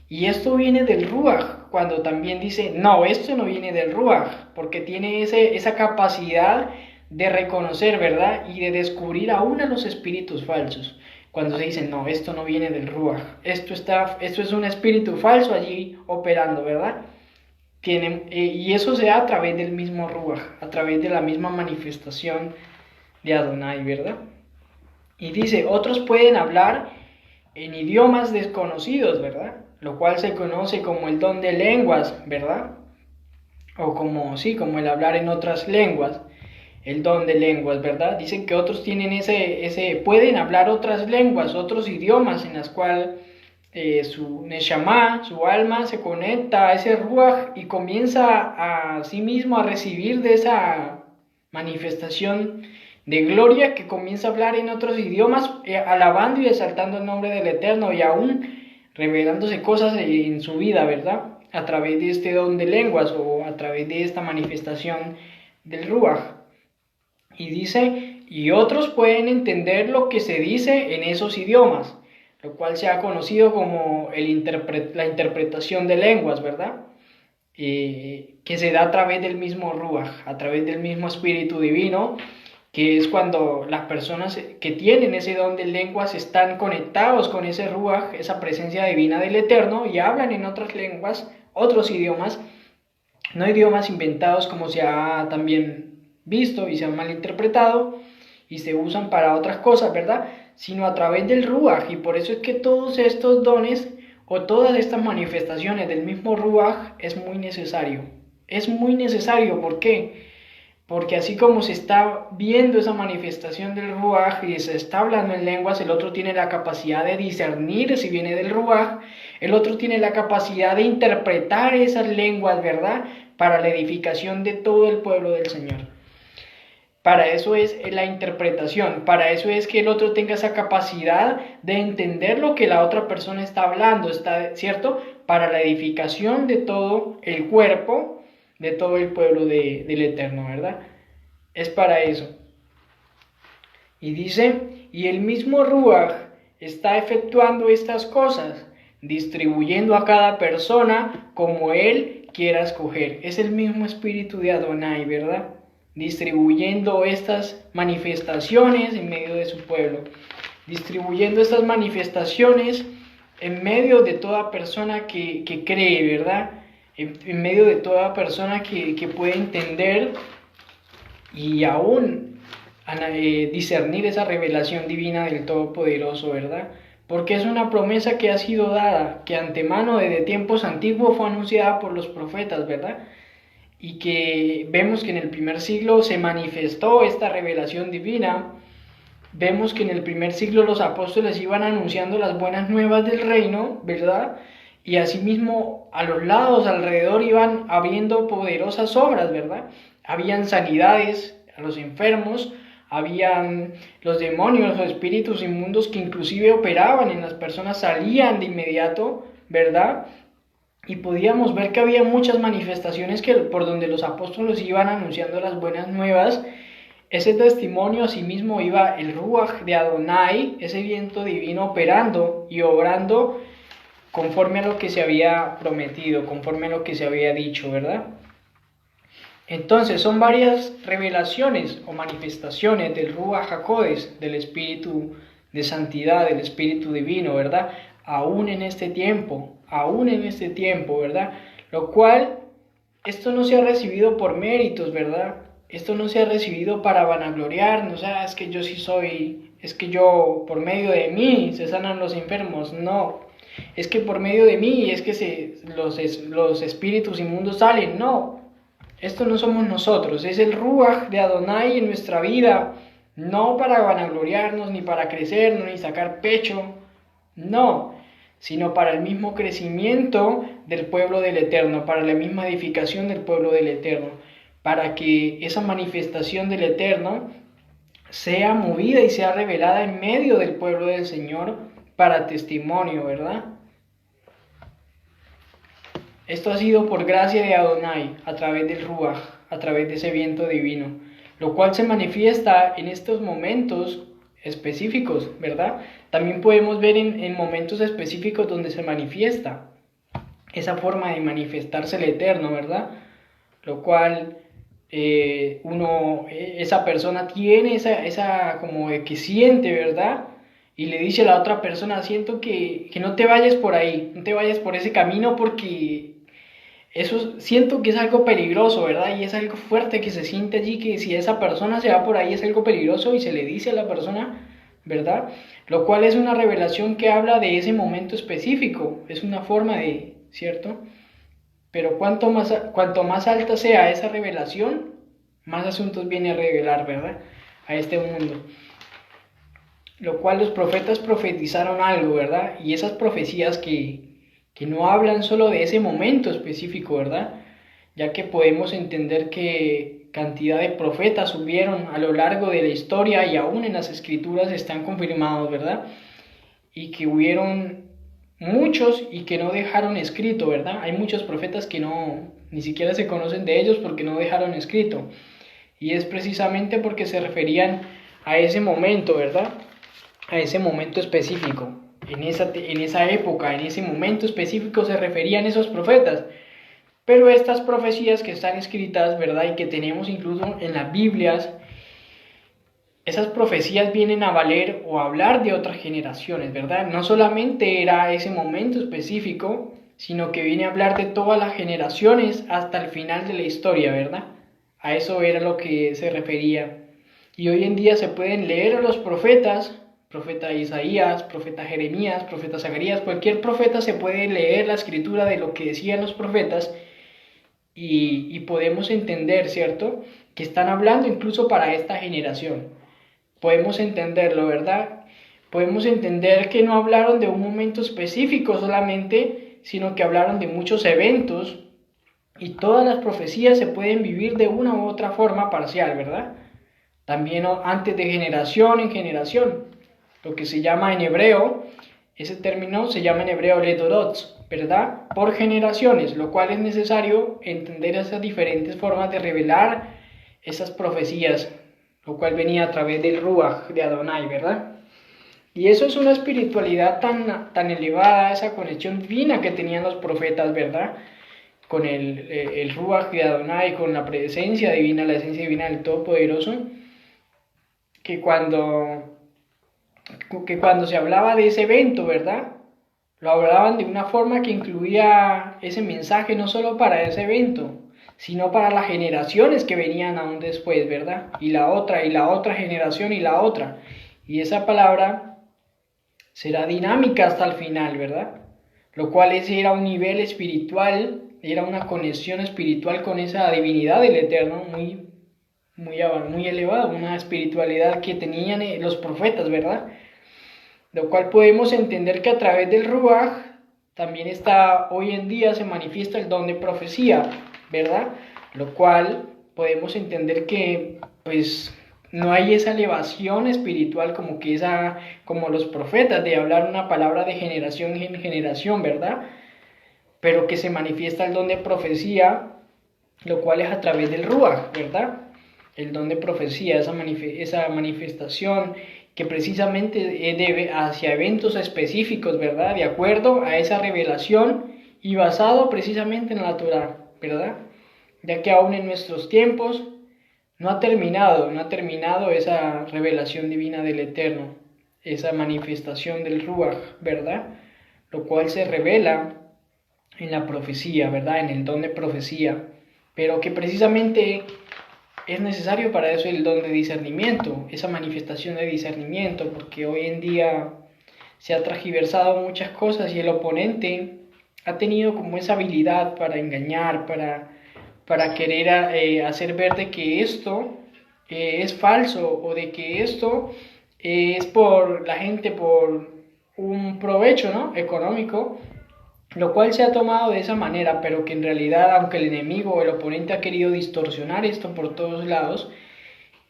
[SPEAKER 2] y esto viene del Ruaj, cuando también dice, no, esto no viene del Ruaj, porque tiene esa capacidad de reconocer, ¿verdad? Y de descubrir aún a los espíritus falsos. Cuando se dice, no, esto no viene del Ruaj, esto es un espíritu falso allí operando, ¿verdad? Y eso se da a través del mismo Ruaj, a través de la misma manifestación de Adonai, ¿verdad? Y dice, otros pueden hablar en idiomas desconocidos, ¿verdad? Lo cual se conoce como el don de lenguas, ¿verdad? O como el hablar en otras lenguas, el don de lenguas, ¿verdad? Dicen que otros tienen pueden hablar otras lenguas, otros idiomas en las cuales su Neshama, su alma, se conecta a ese Ruaj y comienza a sí mismo a recibir de esa manifestación de gloria, que comienza a hablar en otros idiomas, alabando y exaltando el nombre del Eterno y aún revelándose cosas en su vida, ¿verdad? A través de este don de lenguas o a través de esta manifestación del Ruaj. Y dice, y otros pueden entender lo que se dice en esos idiomas, lo cual se ha conocido como la interpretación de lenguas, ¿verdad? Que se da a través del mismo Ruaj, a través del mismo Espíritu Divino, que es cuando las personas que tienen ese don de lenguas están conectados con ese Ruaj, esa presencia divina del Eterno, y hablan en otras lenguas, otros idiomas, no idiomas inventados como se ha también visto y se han malinterpretado y se usan para otras cosas, ¿verdad? Sino a través del Ruaj, y por eso es que todos estos dones o todas estas manifestaciones del mismo Ruaj es muy necesario. Es muy necesario, ¿por qué? Porque así como se está viendo esa manifestación del Ruaj y se está hablando en lenguas, el otro tiene la capacidad de discernir si viene del Ruaj, el otro tiene la capacidad de interpretar esas lenguas, ¿verdad? Para la edificación de todo el pueblo del Señor. Para eso es la interpretación, para eso es que el otro tenga esa capacidad de entender lo que la otra persona está hablando, ¿cierto? Para la edificación de todo el cuerpo, de todo el pueblo del Eterno, ¿verdad? Es para eso. Y dice, y el mismo Ruaj está efectuando estas cosas, distribuyendo a cada persona como él quiera escoger. Es el mismo espíritu de Adonai, ¿verdad? Distribuyendo estas manifestaciones en medio de su pueblo, distribuyendo estas manifestaciones en medio de toda persona que cree, ¿verdad? En medio de toda persona que puede entender y aún discernir esa revelación divina del Todopoderoso, ¿verdad? Porque es una promesa que ha sido dada, que antemano desde tiempos antiguos fue anunciada por los profetas, ¿verdad? Y que vemos que en el primer siglo se manifestó esta revelación divina. Vemos que en el primer siglo los apóstoles iban anunciando las buenas nuevas del reino, ¿verdad? Y asimismo a los lados, alrededor, iban habiendo poderosas obras, ¿verdad? Habían sanidades a los enfermos, habían los demonios, los espíritus inmundos que inclusive operaban en las personas, salían de inmediato, ¿verdad? Y podíamos ver que había muchas manifestaciones por donde los apóstoles iban anunciando las buenas nuevas. Ese testimonio asimismo iba el Ruaj de Adonai, ese viento divino operando y obrando conforme a lo que se había prometido, conforme a lo que se había dicho, ¿verdad? Entonces son varias revelaciones o manifestaciones del Ruaj HaKodesh, del Espíritu de Santidad, del Espíritu Divino, ¿verdad? Aún en este tiempo, ¿verdad? Lo cual, esto no se ha recibido por méritos, ¿verdad? Esto no se ha recibido para vanagloriarnos, o sea, es que yo sí soy, es que yo, por medio de mí, se sanan los enfermos, no. Es que por medio de mí, es que los espíritus inmundos salen, no. Esto no somos nosotros, es el Ruaj de Adonai en nuestra vida, no para vanagloriarnos, ni para crecernos, ni sacar pecho, no, sino para el mismo crecimiento del pueblo del Eterno, para la misma edificación del pueblo del Eterno, para que esa manifestación del Eterno sea movida y sea revelada en medio del pueblo del Señor para testimonio, ¿verdad? Esto ha sido por gracia de Adonai, a través del Ruach, a través de ese viento divino, lo cual se manifiesta en estos momentos específicos, ¿verdad? También podemos ver en momentos específicos donde se manifiesta esa forma de manifestarse el Eterno, ¿verdad? Lo cual esa persona tiene esa como de que siente, ¿verdad? Y le dice a la otra persona, siento que no te vayas por ahí, no te vayas por ese camino porque eso siento que es algo peligroso, ¿verdad? Y es algo fuerte que se siente allí, que si esa persona se va por ahí es algo peligroso y se le dice a la persona, ¿verdad? Lo cual es una revelación que habla de ese momento específico, es una forma de, ¿cierto? Pero cuanto más alta sea esa revelación, más asuntos viene a revelar, ¿verdad? A este mundo. Lo cual los profetas profetizaron algo, ¿verdad? Y esas profecías que no hablan solo de ese momento específico, ¿verdad? Ya que podemos entender que cantidad de profetas hubieron a lo largo de la historia y aún en las escrituras están confirmados, ¿verdad? Y que hubieron muchos y que no dejaron escrito, ¿verdad? Hay muchos profetas que ni siquiera se conocen de ellos porque no dejaron escrito. Y es precisamente porque se referían a ese momento, ¿verdad? A ese momento específico. En esa época, en ese momento específico se referían esos profetas. Pero estas profecías que están escritas, ¿verdad? Y que tenemos incluso en las Biblias, esas profecías vienen a valer o a hablar de otras generaciones, ¿verdad? No solamente era ese momento específico, sino que viene a hablar de todas las generaciones hasta el final de la historia, ¿verdad? A eso era lo que se refería. Y hoy en día se pueden leer a los profetas, profeta Isaías, profeta Jeremías, profeta Zacarías, cualquier profeta se puede leer la escritura de lo que decían los profetas y podemos entender, ¿cierto? Que están hablando incluso para esta generación. Podemos entenderlo, ¿verdad? Podemos entender que no hablaron de un momento específico solamente, sino que hablaron de muchos eventos y todas las profecías se pueden vivir de una u otra forma parcial, ¿verdad? También antes de generación en generación. Lo que se llama en hebreo, ese término se llama en hebreo ledorot, ¿verdad? Por generaciones, lo cual es necesario entender esas diferentes formas de revelar esas profecías, lo cual venía a través del Ruach de Adonai, ¿verdad? Y eso es una espiritualidad tan elevada, esa conexión divina que tenían los profetas, ¿verdad? Con el Ruach de Adonai, con la presencia divina, la esencia divina del Todopoderoso, que cuando se hablaba de ese evento, ¿verdad? Lo hablaban de una forma que incluía ese mensaje no solo para ese evento, sino para las generaciones que venían aún después, ¿verdad? Y la otra generación y la otra. Y esa palabra será dinámica hasta el final, ¿verdad? Lo cual ese era un nivel espiritual, era una conexión espiritual con esa divinidad del Eterno muy elevada, una espiritualidad que tenían los profetas, ¿verdad? Lo cual podemos entender que a través del Ruach también hoy en día se manifiesta el don de profecía, ¿verdad? Lo cual podemos entender que pues no hay esa elevación espiritual como los profetas de hablar una palabra de generación en generación, ¿verdad? Pero que se manifiesta el don de profecía, lo cual es a través del Ruach, ¿verdad? El don de profecía, esa manifestación que precisamente debe hacia eventos específicos, ¿verdad? De acuerdo a esa revelación y basado precisamente en la Torah, ¿verdad? Ya que aún en nuestros tiempos no ha terminado esa revelación divina del Eterno, esa manifestación del Ruach, ¿verdad? Lo cual se revela en la profecía, ¿verdad? En el don de profecía, pero que precisamente es necesario para eso el don de discernimiento, esa manifestación de discernimiento, porque hoy en día se ha transgiversado muchas cosas y el oponente ha tenido como esa habilidad para engañar, para querer hacer ver de que esto es falso o de que esto es por la gente, por un provecho, ¿no?, económico, lo cual se ha tomado de esa manera, pero que en realidad, aunque el enemigo o el oponente ha querido distorsionar esto por todos lados,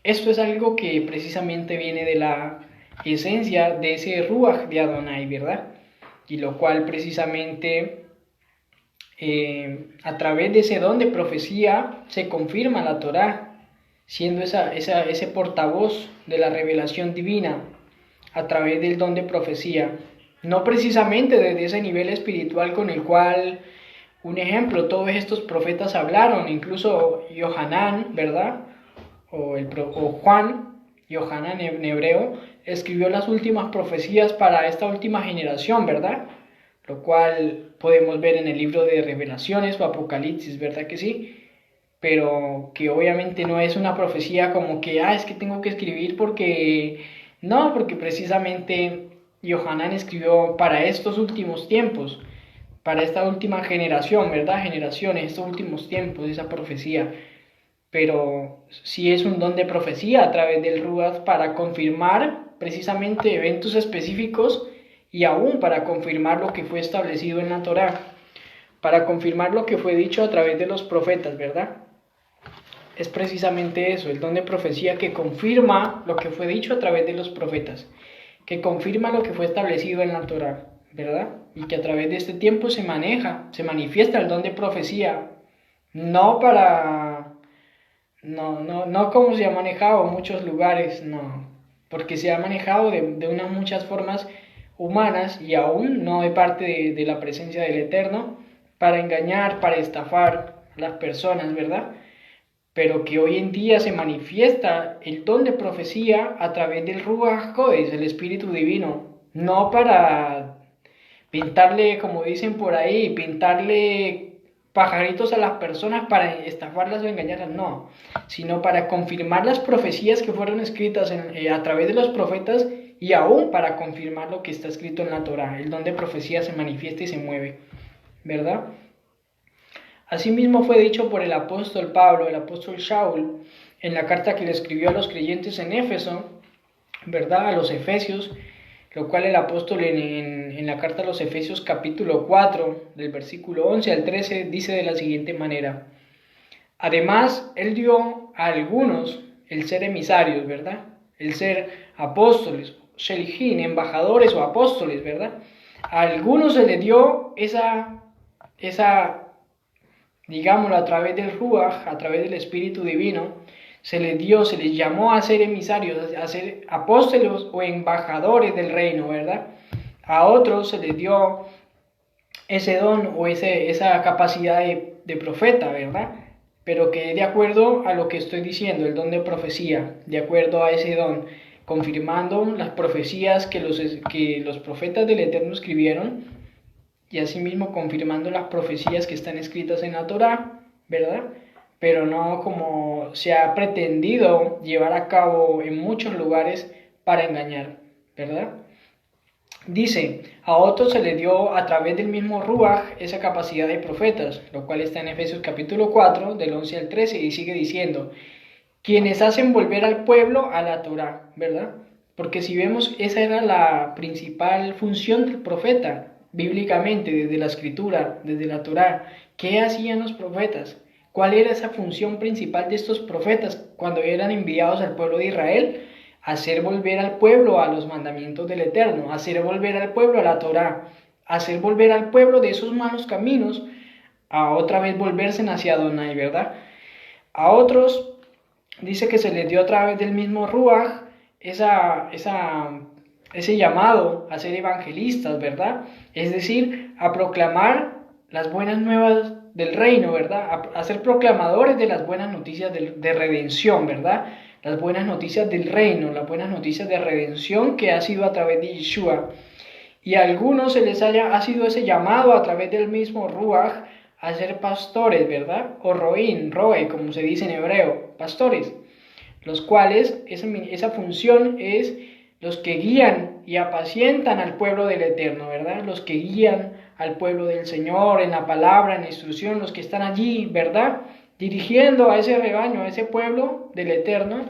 [SPEAKER 2] esto es algo que precisamente viene de la esencia de ese Ruach de Adonai, ¿verdad? Y lo cual precisamente a través de ese don de profecía se confirma la Torá, siendo ese portavoz de la revelación divina a través del don de profecía. No precisamente desde ese nivel espiritual con el cual, un ejemplo, todos estos profetas hablaron, incluso Yohanan, ¿verdad? O Juan, Yohanan en hebreo, escribió las últimas profecías para esta última generación, ¿verdad? Lo cual podemos ver en el libro de Revelaciones o Apocalipsis, ¿verdad que sí? Pero que obviamente no es una profecía como que, es que tengo que escribir porque... No, porque precisamente Yohanan escribió para estos últimos tiempos, para esta última generación, ¿verdad? Generaciones, estos últimos tiempos, esa profecía. Pero sí es un don de profecía a través del Ruach para confirmar precisamente eventos específicos y aún para confirmar lo que fue establecido en la Torá, para confirmar lo que fue dicho a través de los profetas, ¿verdad? Es precisamente eso, el don de profecía que confirma lo que fue dicho a través de los profetas, que confirma lo que fue establecido en la Torá, ¿verdad? Y que a través de este tiempo se manifiesta el don de profecía, no para, no como se ha manejado en muchos lugares, no, porque se ha manejado de unas muchas formas humanas y aún no de parte de la presencia del Eterno, para engañar, para estafar a las personas, ¿verdad? Pero que hoy en día se manifiesta el don de profecía a través del Ruach HaKodesh, el Espíritu Divino, no para pintarle, como dicen por ahí, pintarle pajaritos a las personas para estafarlas o engañarlas, no, sino para confirmar las profecías que fueron escritas a través de los profetas y aún para confirmar lo que está escrito en la Torá. El don de profecía se manifiesta y se mueve, ¿verdad? Asimismo fue dicho por el apóstol Pablo, el apóstol Shaul, en la carta que le escribió a los creyentes en Éfeso, ¿verdad? A los Efesios, lo cual el apóstol en la carta a los Efesios capítulo 4, del versículo 11 al 13, dice de la siguiente manera: además, él dio a algunos el ser emisarios, ¿verdad? El ser apóstoles, shelijín, embajadores o apóstoles, ¿verdad? A algunos se les dio esa digámoslo, a través del Ruach, a través del Espíritu Divino, se les llamó a ser emisarios, a ser apóstoles o embajadores del reino, ¿verdad? A otros se les dio ese don o esa capacidad de profeta, ¿verdad? Pero que de acuerdo a lo que estoy diciendo, el don de profecía, de acuerdo a ese don, confirmando las profecías que los profetas del Eterno escribieron, y asimismo confirmando las profecías que están escritas en la Torá, ¿verdad? Pero no como se ha pretendido llevar a cabo en muchos lugares para engañar, ¿verdad? Dice, a otros se le dio a través del mismo Ruach esa capacidad de profetas, lo cual está en Efesios capítulo 4, del 11 al 13, y sigue diciendo, quienes hacen volver al pueblo a la Torá, ¿verdad? Porque si vemos, esa era la principal función del profeta, bíblicamente, desde la escritura, desde la Torá. ¿Qué hacían los profetas? ¿Cuál era esa función principal de estos profetas cuando eran enviados al pueblo de Israel? Hacer volver al pueblo a los mandamientos del Eterno, hacer volver al pueblo a la Torá, hacer volver al pueblo de esos malos caminos, a otra vez volverse hacia Adonai, ¿verdad? A otros dice que se les dio a través del mismo Ruach ese llamado a ser evangelistas, ¿verdad? Es decir, a proclamar las buenas nuevas del reino, ¿verdad? A ser proclamadores de las buenas noticias de redención, ¿verdad? Las buenas noticias del reino, las buenas noticias de redención que ha sido a través de Yeshua. Y a algunos ha sido ese llamado a través del mismo Ruach a ser pastores, ¿verdad? O roe, como se dice en hebreo, pastores, los cuales esa función es los que guían y apacientan al pueblo del Eterno, ¿verdad? Los que guían al pueblo del Señor en la palabra, en la instrucción, los que están allí, ¿verdad? Dirigiendo a ese rebaño, a ese pueblo del Eterno,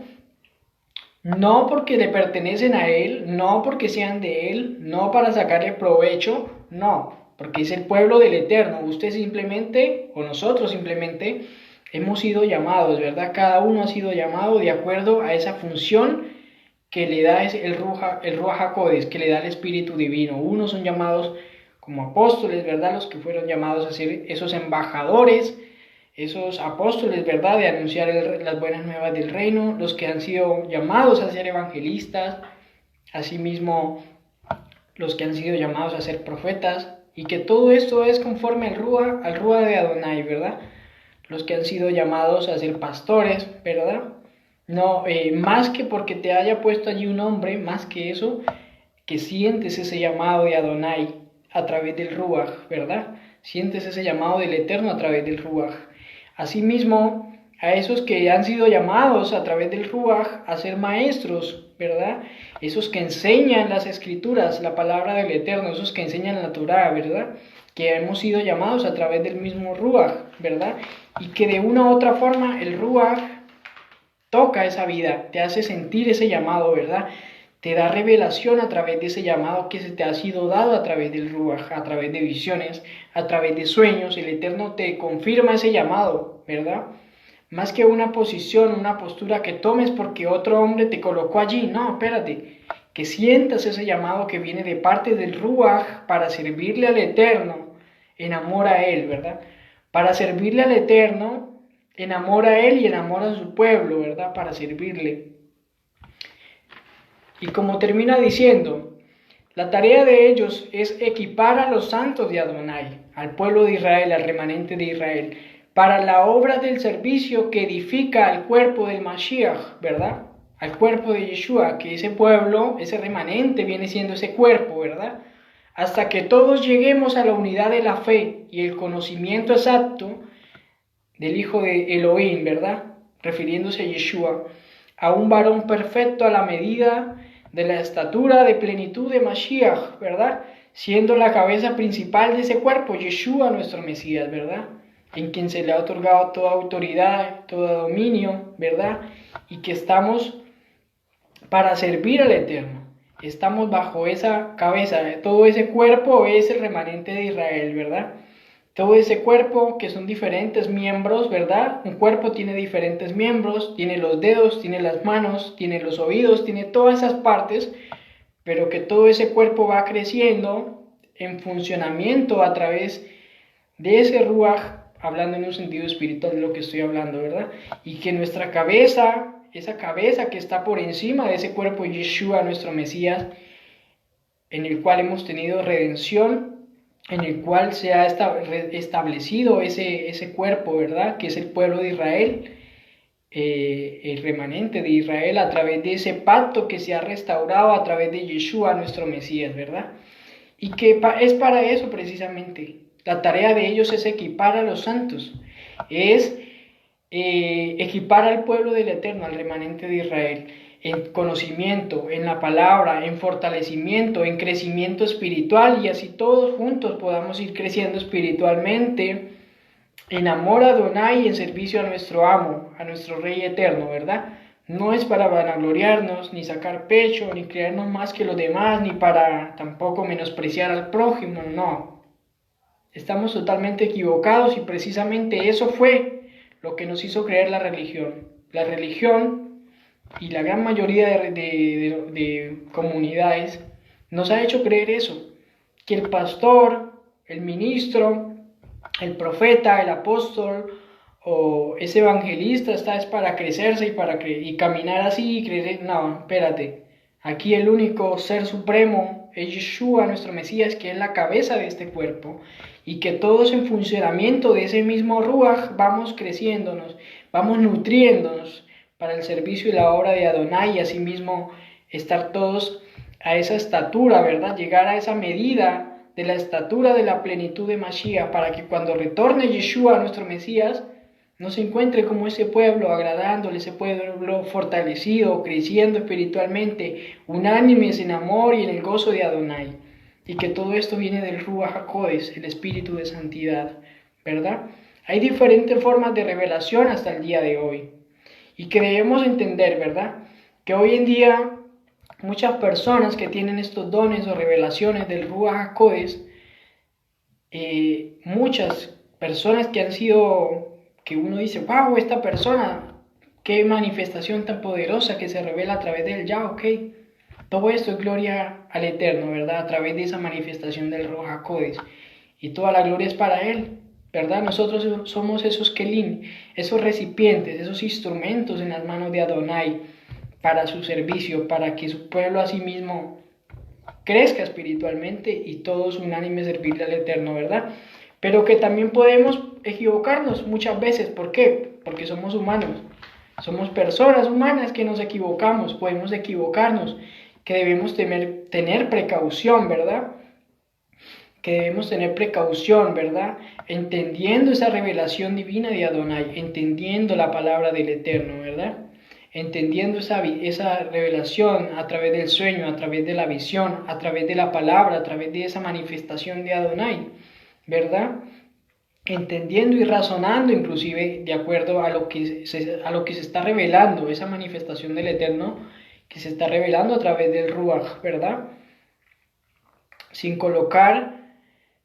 [SPEAKER 2] no porque le pertenecen a Él, no porque sean de Él, no para sacarle provecho, no, porque es el pueblo del Eterno. Usted simplemente, o nosotros simplemente, hemos sido llamados, ¿verdad? Cada uno ha sido llamado de acuerdo a esa función que le da el Ruach HaKodesh, que le da el Espíritu Divino. Unos son llamados como apóstoles, ¿verdad? Los que fueron llamados a ser esos embajadores, esos apóstoles, ¿verdad? De anunciar las buenas nuevas del reino, los que han sido llamados a ser evangelistas, asimismo los que han sido llamados a ser profetas, y que todo esto es conforme al Ruach de Adonai, ¿verdad? Los que han sido llamados a ser pastores, ¿verdad? No, más que porque te haya puesto allí un hombre, más que eso, que sientes ese llamado de Adonai a través del Ruach, ¿verdad? Sientes ese llamado del Eterno a través del Ruach. Asimismo, a esos que han sido llamados a través del Ruach a ser maestros, ¿verdad? Esos que enseñan las Escrituras, la palabra del Eterno, esos que enseñan la Torá, ¿verdad? Que hemos sido llamados a través del mismo Ruach, ¿verdad? Y que de una u otra forma el Ruach toca esa vida, te hace sentir ese llamado, ¿verdad? Te da revelación a través de ese llamado que se te ha sido dado a través del Ruach, a través de visiones, a través de sueños. El Eterno te confirma ese llamado, ¿verdad? Más que una posición, una postura que tomes porque otro hombre te colocó allí. No, espérate, que sientas ese llamado que viene de parte del Ruach para servirle al Eterno en amor a Él, ¿verdad? Para servirle al Eterno en amor a Él y en amor a su pueblo, ¿verdad? Para servirle. Y como termina diciendo, la tarea de ellos es equipar a los santos de Adonai, al pueblo de Israel, al remanente de Israel, para la obra del servicio que edifica al cuerpo del Mashiach, ¿verdad? Al cuerpo de Yeshua, que ese pueblo, ese remanente viene siendo ese cuerpo, ¿verdad? Hasta que todos lleguemos a la unidad de la fe y el conocimiento exacto del Hijo de Elohim, ¿verdad? Refiriéndose a Yeshua, a un varón perfecto a la medida de la estatura de plenitud de Mashiach, ¿verdad? Siendo la cabeza principal de ese cuerpo, Yeshua, nuestro Mesías, ¿verdad? En quien se le ha otorgado toda autoridad, todo dominio, ¿verdad? Y que estamos para servir al Eterno. Estamos bajo esa cabeza, todo ese cuerpo es el remanente de Israel, ¿verdad? Todo ese cuerpo que son diferentes miembros, ¿verdad? Un cuerpo tiene diferentes miembros, tiene los dedos, tiene las manos, tiene los oídos, tiene todas esas partes, pero que todo ese cuerpo va creciendo en funcionamiento a través de ese Ruach, hablando en un sentido espiritual de lo que estoy hablando, ¿verdad? Y que nuestra cabeza, esa cabeza que está por encima de ese cuerpo, Yeshua, nuestro Mesías, en el cual hemos tenido redención, en el cual se ha establecido ese cuerpo, ¿verdad? Que es el pueblo de Israel, el remanente de Israel, a través de ese pacto que se ha restaurado a través de Yeshua, nuestro Mesías, ¿verdad? Y que es para eso precisamente. La tarea de ellos es equipar a los santos, es equipar al pueblo del Eterno, al remanente de Israel, en conocimiento, en la palabra, en fortalecimiento, en crecimiento espiritual, y así todos juntos podamos ir creciendo espiritualmente en amor a Adonai y en servicio a nuestro amo, a nuestro Rey eterno, ¿verdad? No es para vanagloriarnos, ni sacar pecho, ni creernos más que los demás, ni para tampoco menospreciar al prójimo, no. Estamos totalmente equivocados y precisamente eso fue lo que nos hizo creer la religión. La religión y la gran mayoría de comunidades nos ha hecho creer eso, que el pastor, el ministro, el profeta, el apóstol o ese evangelista es para crecerse y caminar así y creer. No, espérate, aquí el único ser supremo es Yeshua, nuestro Mesías, que es la cabeza de este cuerpo, y que todos en funcionamiento de ese mismo Ruach vamos creciéndonos, vamos nutriéndonos para el servicio y la obra de Adonai, y asimismo estar todos a esa estatura, ¿verdad? Llegar a esa medida de la estatura de la plenitud de Mashiach, para que cuando retorne Yeshua, nuestro Mesías, nos encuentre como ese pueblo agradándole, ese pueblo fortalecido, creciendo espiritualmente, unánimes en amor y en el gozo de Adonai. Y que todo esto viene del Ruach HaKodesh, el espíritu de santidad, ¿verdad? Hay diferentes formas de revelación hasta el día de hoy. Y que debemos entender, ¿verdad? que hoy en día muchas personas que tienen estos dones o revelaciones del Ruach HaKodesh, muchas personas que han sido, que uno dice, wow, esta persona, qué manifestación tan poderosa que se revela a través de él, ya, ok. Todo esto es gloria al Eterno, ¿verdad? A través de esa manifestación del Ruach HaKodesh. Y toda la gloria es para Él, ¿verdad? Nosotros somos esos kelim, esos recipientes, esos instrumentos en las manos de Adonai para su servicio, para que su pueblo a sí mismo crezca espiritualmente y todos unánimes servirle al Eterno, ¿verdad? Pero que también podemos equivocarnos muchas veces. ¿Por qué? Porque somos humanos. Somos personas humanas que nos equivocamos, podemos equivocarnos, que debemos tener precaución, ¿verdad? Que debemos tener precaución, ¿verdad? Entendiendo esa revelación divina de Adonai, entendiendo la palabra del Eterno, ¿verdad? Entendiendo esa revelación a través del sueño, a través de la visión, a través de la palabra, a través de esa manifestación de Adonai, ¿verdad? Entendiendo y razonando inclusive de acuerdo a lo que se está revelando, esa manifestación del Eterno que se está revelando a través del Ruach, ¿verdad? Sin colocar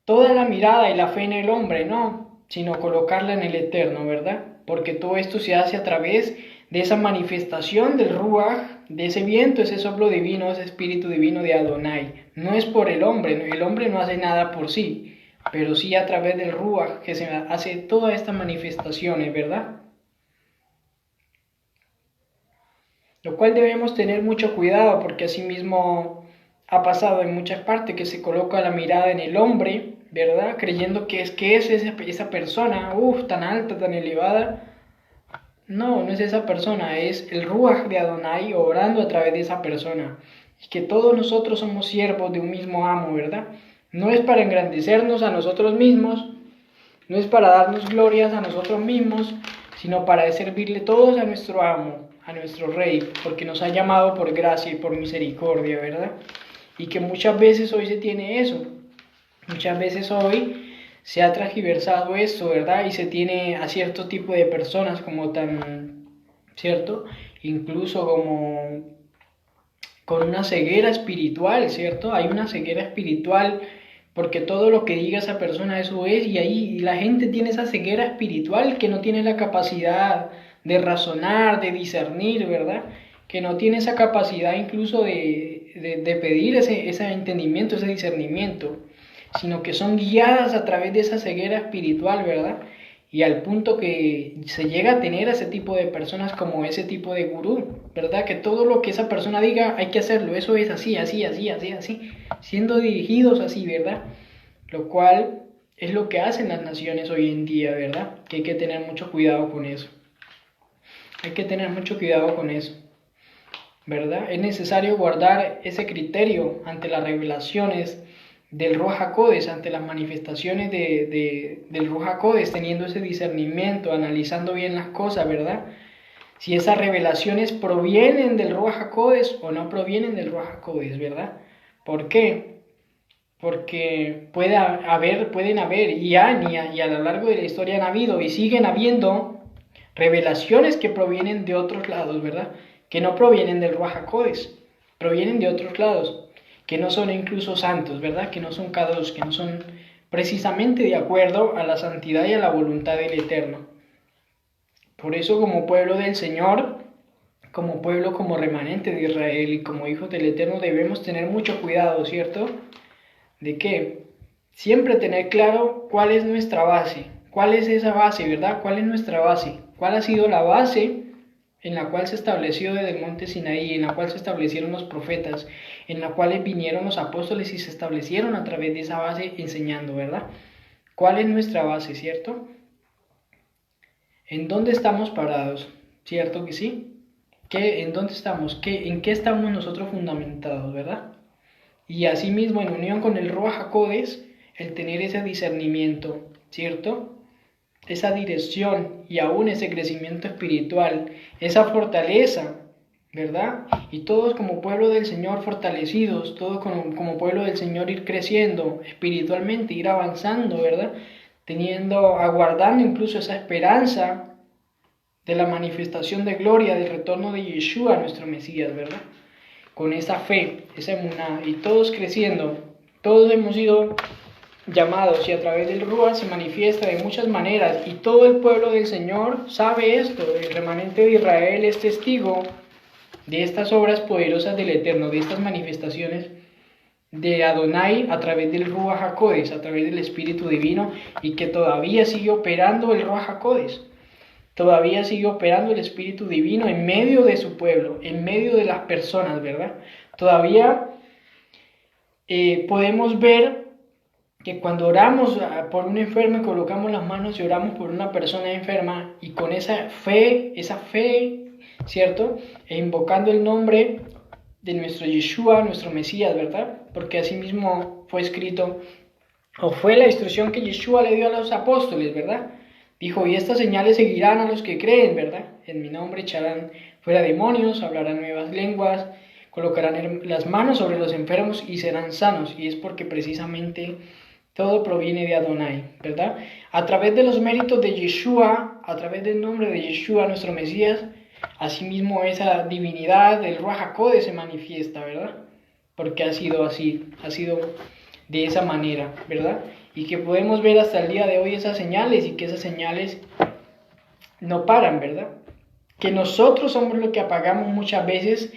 [SPEAKER 2] toda la mirada y la fe en el hombre, no, sino colocarla en el Eterno, ¿verdad? Porque todo esto se hace a través de esa manifestación del Ruach, de ese viento, ese soplo divino, ese espíritu divino de Adonai. No es por el hombre no hace nada por sí, pero sí a través del Ruach que se hace todas estas manifestaciones, ¿verdad? Lo cual debemos tener mucho cuidado porque asimismo ha pasado en muchas partes que se coloca la mirada en el hombre, ¿verdad? Creyendo que es esa persona, tan alta, tan elevada. No, no es esa persona, es el Ruach de Adonai obrando a través de esa persona. Y que todos nosotros somos siervos de un mismo amo, ¿verdad? No es para engrandecernos a nosotros mismos, no es para darnos glorias a nosotros mismos, sino para servirle todos a nuestro amo, a nuestro rey, porque nos ha llamado por gracia y por misericordia, ¿verdad? Y que muchas veces hoy se tiene eso, muchas veces hoy se ha transgiversado esto, ¿verdad? Y se tiene a cierto tipo de personas como tan, ¿cierto? Incluso como con una ceguera espiritual, ¿cierto? Hay una ceguera espiritual porque todo lo que diga esa persona eso es, y ahí la gente tiene esa ceguera espiritual que no tiene la capacidad de razonar, de discernir, ¿verdad? Que no tiene esa capacidad incluso de pedir ese entendimiento, ese discernimiento, sino que son guiadas a través de esa ceguera espiritual, ¿verdad? Y al punto que se llega a tener a ese tipo de personas como ese tipo de gurú, ¿verdad? Que todo lo que esa persona diga hay que hacerlo, eso es así, así, así, así, así, siendo dirigidos así, ¿verdad? Lo cual es lo que hacen las naciones hoy en día, ¿verdad? Que hay que tener mucho cuidado con eso. Hay que tener mucho cuidado con eso, ¿verdad? Es necesario guardar ese criterio ante las revelaciones del Ruach HaKodesh, ante las manifestaciones del Ruach HaKodesh, teniendo ese discernimiento, analizando bien las cosas, ¿verdad? Si esas revelaciones provienen del Ruach HaKodesh o no provienen del Ruach HaKodesh, ¿verdad? ¿Por qué? Porque pueden haber y a lo largo de la historia han habido y siguen habiendo revelaciones que provienen de otros lados, ¿verdad? Que no provienen del Ruach HaKodesh, provienen de otros lados, que no son incluso santos, ¿verdad? Que no son kadosh, que no son precisamente de acuerdo a la santidad y a la voluntad del Eterno. Por eso como pueblo del Señor, como pueblo, como remanente de Israel y como hijos del Eterno debemos tener mucho cuidado, ¿cierto? ¿De qué? Siempre tener claro cuál es nuestra base, cuál es esa base, ¿verdad? ¿Cuál es nuestra base? ¿Cuál ha sido la base en la cual se estableció desde el monte Sinaí, en la cual se establecieron los profetas, en la cual vinieron los apóstoles y se establecieron a través de esa base enseñando, ¿verdad? ¿Cuál es nuestra base, cierto? ¿En dónde estamos parados? ¿Cierto que sí? ¿En dónde estamos? ¿En qué estamos nosotros fundamentados, verdad? Y asimismo, en unión con el Ruach HaKodesh, el tener ese discernimiento, ¿cierto? Esa dirección y aún ese crecimiento espiritual, esa fortaleza, ¿verdad? Y todos como pueblo del Señor fortalecidos, todos como pueblo del Señor ir creciendo espiritualmente, ir avanzando, ¿verdad? Aguardando incluso esa esperanza de la manifestación de gloria, del retorno de Yeshua, nuestro Mesías, ¿verdad? Con esa fe, esa emuná, y todos creciendo, todos hemos sido llamados y a través del Ruach se manifiesta de muchas maneras y todo el pueblo del Señor sabe esto, el remanente de Israel es testigo de estas obras poderosas del Eterno, de estas manifestaciones de Adonai a través del Ruach HaKodesh, a través del Espíritu Divino, y que todavía sigue operando el Ruach HaKodesh, todavía sigue operando el Espíritu Divino en medio de su pueblo, en medio de las personas, ¿verdad? Todavía podemos ver que cuando oramos por un enfermo y colocamos las manos y oramos por una persona enferma y con esa fe, ¿cierto? E invocando el nombre de nuestro Yeshua, nuestro Mesías, ¿verdad? Porque así mismo fue escrito, o fue la instrucción que Yeshua le dio a los apóstoles, ¿verdad? Dijo, y estas señales seguirán a los que creen, ¿verdad? En mi nombre echarán fuera demonios, hablarán nuevas lenguas, colocarán las manos sobre los enfermos y serán sanos. Y es porque precisamente todo proviene de Adonai, ¿verdad? A través de los méritos de Yeshua, a través del nombre de Yeshua, nuestro Mesías, asimismo esa divinidad del Ruach HaKodesh se manifiesta, ¿verdad? Porque ha sido así, ha sido de esa manera, ¿verdad? Y que podemos ver hasta el día de hoy esas señales y que esas señales no paran, ¿verdad? Que nosotros somos los que apagamos muchas veces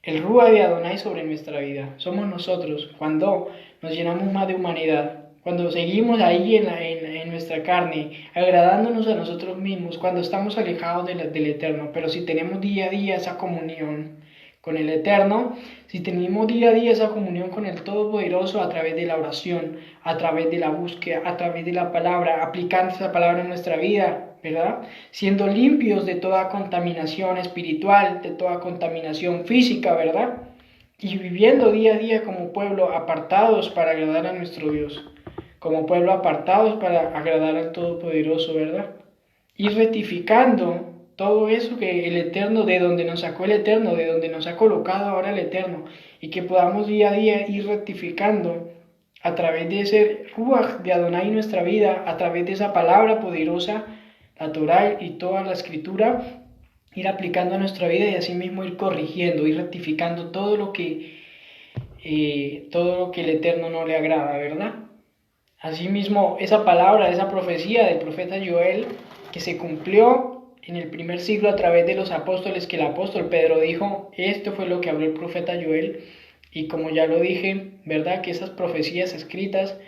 [SPEAKER 2] el Ruach de Adonai sobre nuestra vida. Somos nosotros cuando nos llenamos más de humanidad, cuando seguimos ahí en nuestra carne, agradándonos a nosotros mismos, cuando estamos alejados del Eterno. Pero si tenemos día a día esa comunión con el Eterno, si tenemos día a día esa comunión con el Todopoderoso a través de la oración, a través de la búsqueda, a través de la palabra, aplicando esa palabra en nuestra vida, ¿verdad? Siendo limpios de toda contaminación espiritual, de toda contaminación física, ¿verdad? Y viviendo día a día como pueblo apartados para agradar a nuestro Dios, como pueblo apartados para agradar al Todopoderoso, ¿verdad? Y rectificando todo eso que el Eterno, de donde nos sacó el Eterno, de donde nos ha colocado ahora el Eterno, y que podamos día a día ir rectificando a través de ese Ruach de Adonai en nuestra vida, a través de esa palabra poderosa, la Torah y toda la Escritura, ir aplicando a nuestra vida y así mismo ir corrigiendo, ir rectificando todo lo que el Eterno no le agrada, ¿verdad? Asimismo, esa palabra, esa profecía del profeta Joel, que se cumplió en el primer siglo a través de los apóstoles, que el apóstol Pedro dijo, esto fue lo que habló el profeta Joel, y como ya lo dije, ¿verdad? Que esas profecías escritas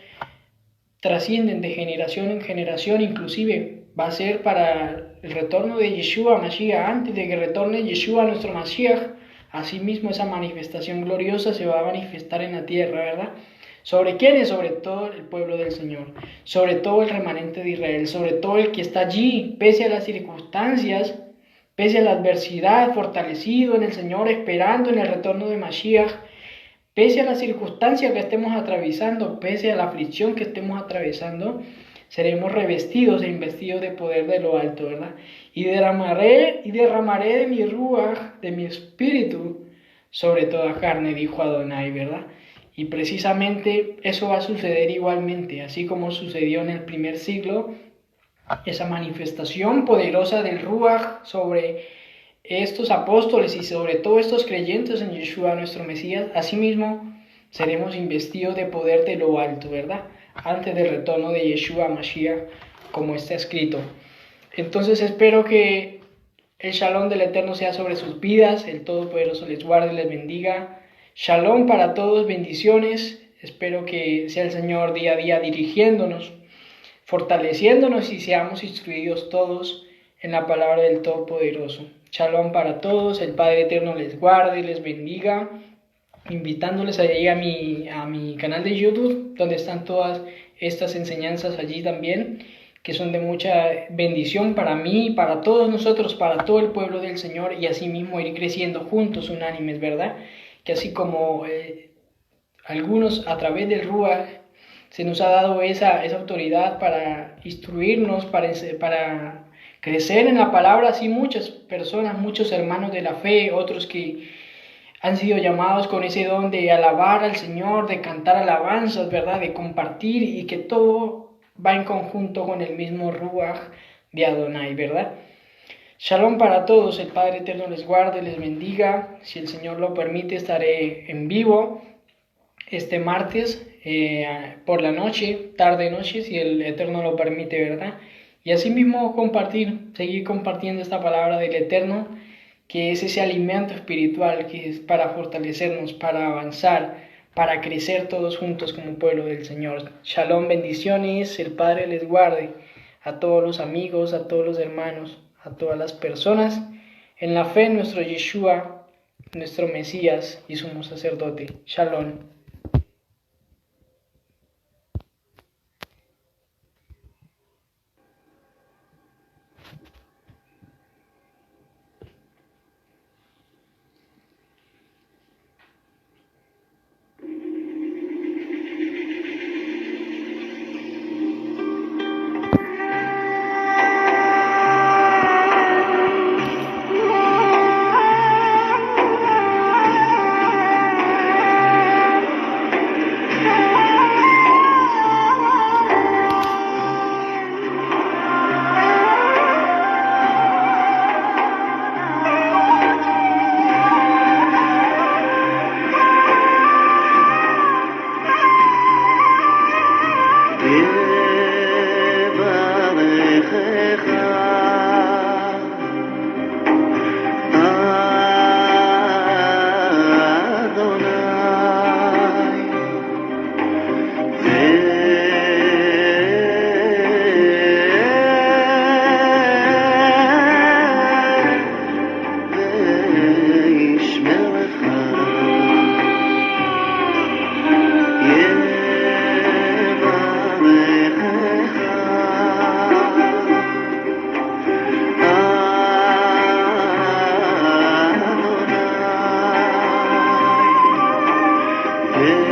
[SPEAKER 2] trascienden de generación en generación, inclusive va a ser para el retorno de Yeshua Mashiach, antes de que retorne Yeshua nuestro Mashiach, asimismo esa manifestación gloriosa se va a manifestar en la tierra, ¿verdad? ¿Sobre quiénes? Sobre todo el pueblo del Señor, sobre todo el remanente de Israel, sobre todo el que está allí, pese a las circunstancias, pese a la adversidad, fortalecido en el Señor, esperando en el retorno de Mashiach, pese a las circunstancias que estemos atravesando, pese a la aflicción que estemos atravesando, seremos revestidos e investidos de poder de lo alto, ¿verdad? Y derramaré de mi ruach, de mi espíritu, sobre toda carne, dijo Adonai, ¿verdad? Y precisamente eso va a suceder igualmente, así como sucedió en el primer siglo, esa manifestación poderosa del Ruach sobre estos apóstoles y sobre todo estos creyentes en Yeshua, nuestro Mesías, asimismo seremos investidos de poder de lo alto, ¿verdad? Antes del retorno de Yeshua Mashiach, como está escrito. Entonces espero que el shalom del Eterno sea sobre sus vidas, el Todopoderoso les guarde y les bendiga. Shalom para todos, bendiciones. Espero que sea el Señor día a día dirigiéndonos, fortaleciéndonos y seamos instruidos todos en la palabra del Todopoderoso. Shalom para todos, el Padre Eterno les guarde y les bendiga. Invitándoles allí a mi canal de YouTube, donde están todas estas enseñanzas allí también, que son de mucha bendición para mí, para todos nosotros, para todo el pueblo del Señor, y así mismo ir creciendo juntos, unánimes, ¿verdad? Que así como algunos a través del Ruach se nos ha dado esa autoridad para instruirnos, para crecer en la palabra, así muchas personas, muchos hermanos de la fe, otros que han sido llamados con ese don de alabar al Señor, de cantar alabanzas, ¿verdad? De compartir, y que todo va en conjunto con el mismo Ruach de Adonai, ¿verdad? Shalom para todos, el Padre Eterno les guarde, les bendiga. Si el Señor lo permite, estaré en vivo este martes por la noche, tarde-noche, si el Eterno lo permite, ¿verdad? Y asimismo seguir compartiendo esta palabra del Eterno, que es ese alimento espiritual que es para fortalecernos, para avanzar, para crecer todos juntos como pueblo del Señor. Shalom, bendiciones, el Padre les guarde a todos los amigos, a todos los hermanos, a todas las personas en la fe en nuestro Yeshua, nuestro Mesías y sumo sacerdote. Shalom.
[SPEAKER 3] Yeah.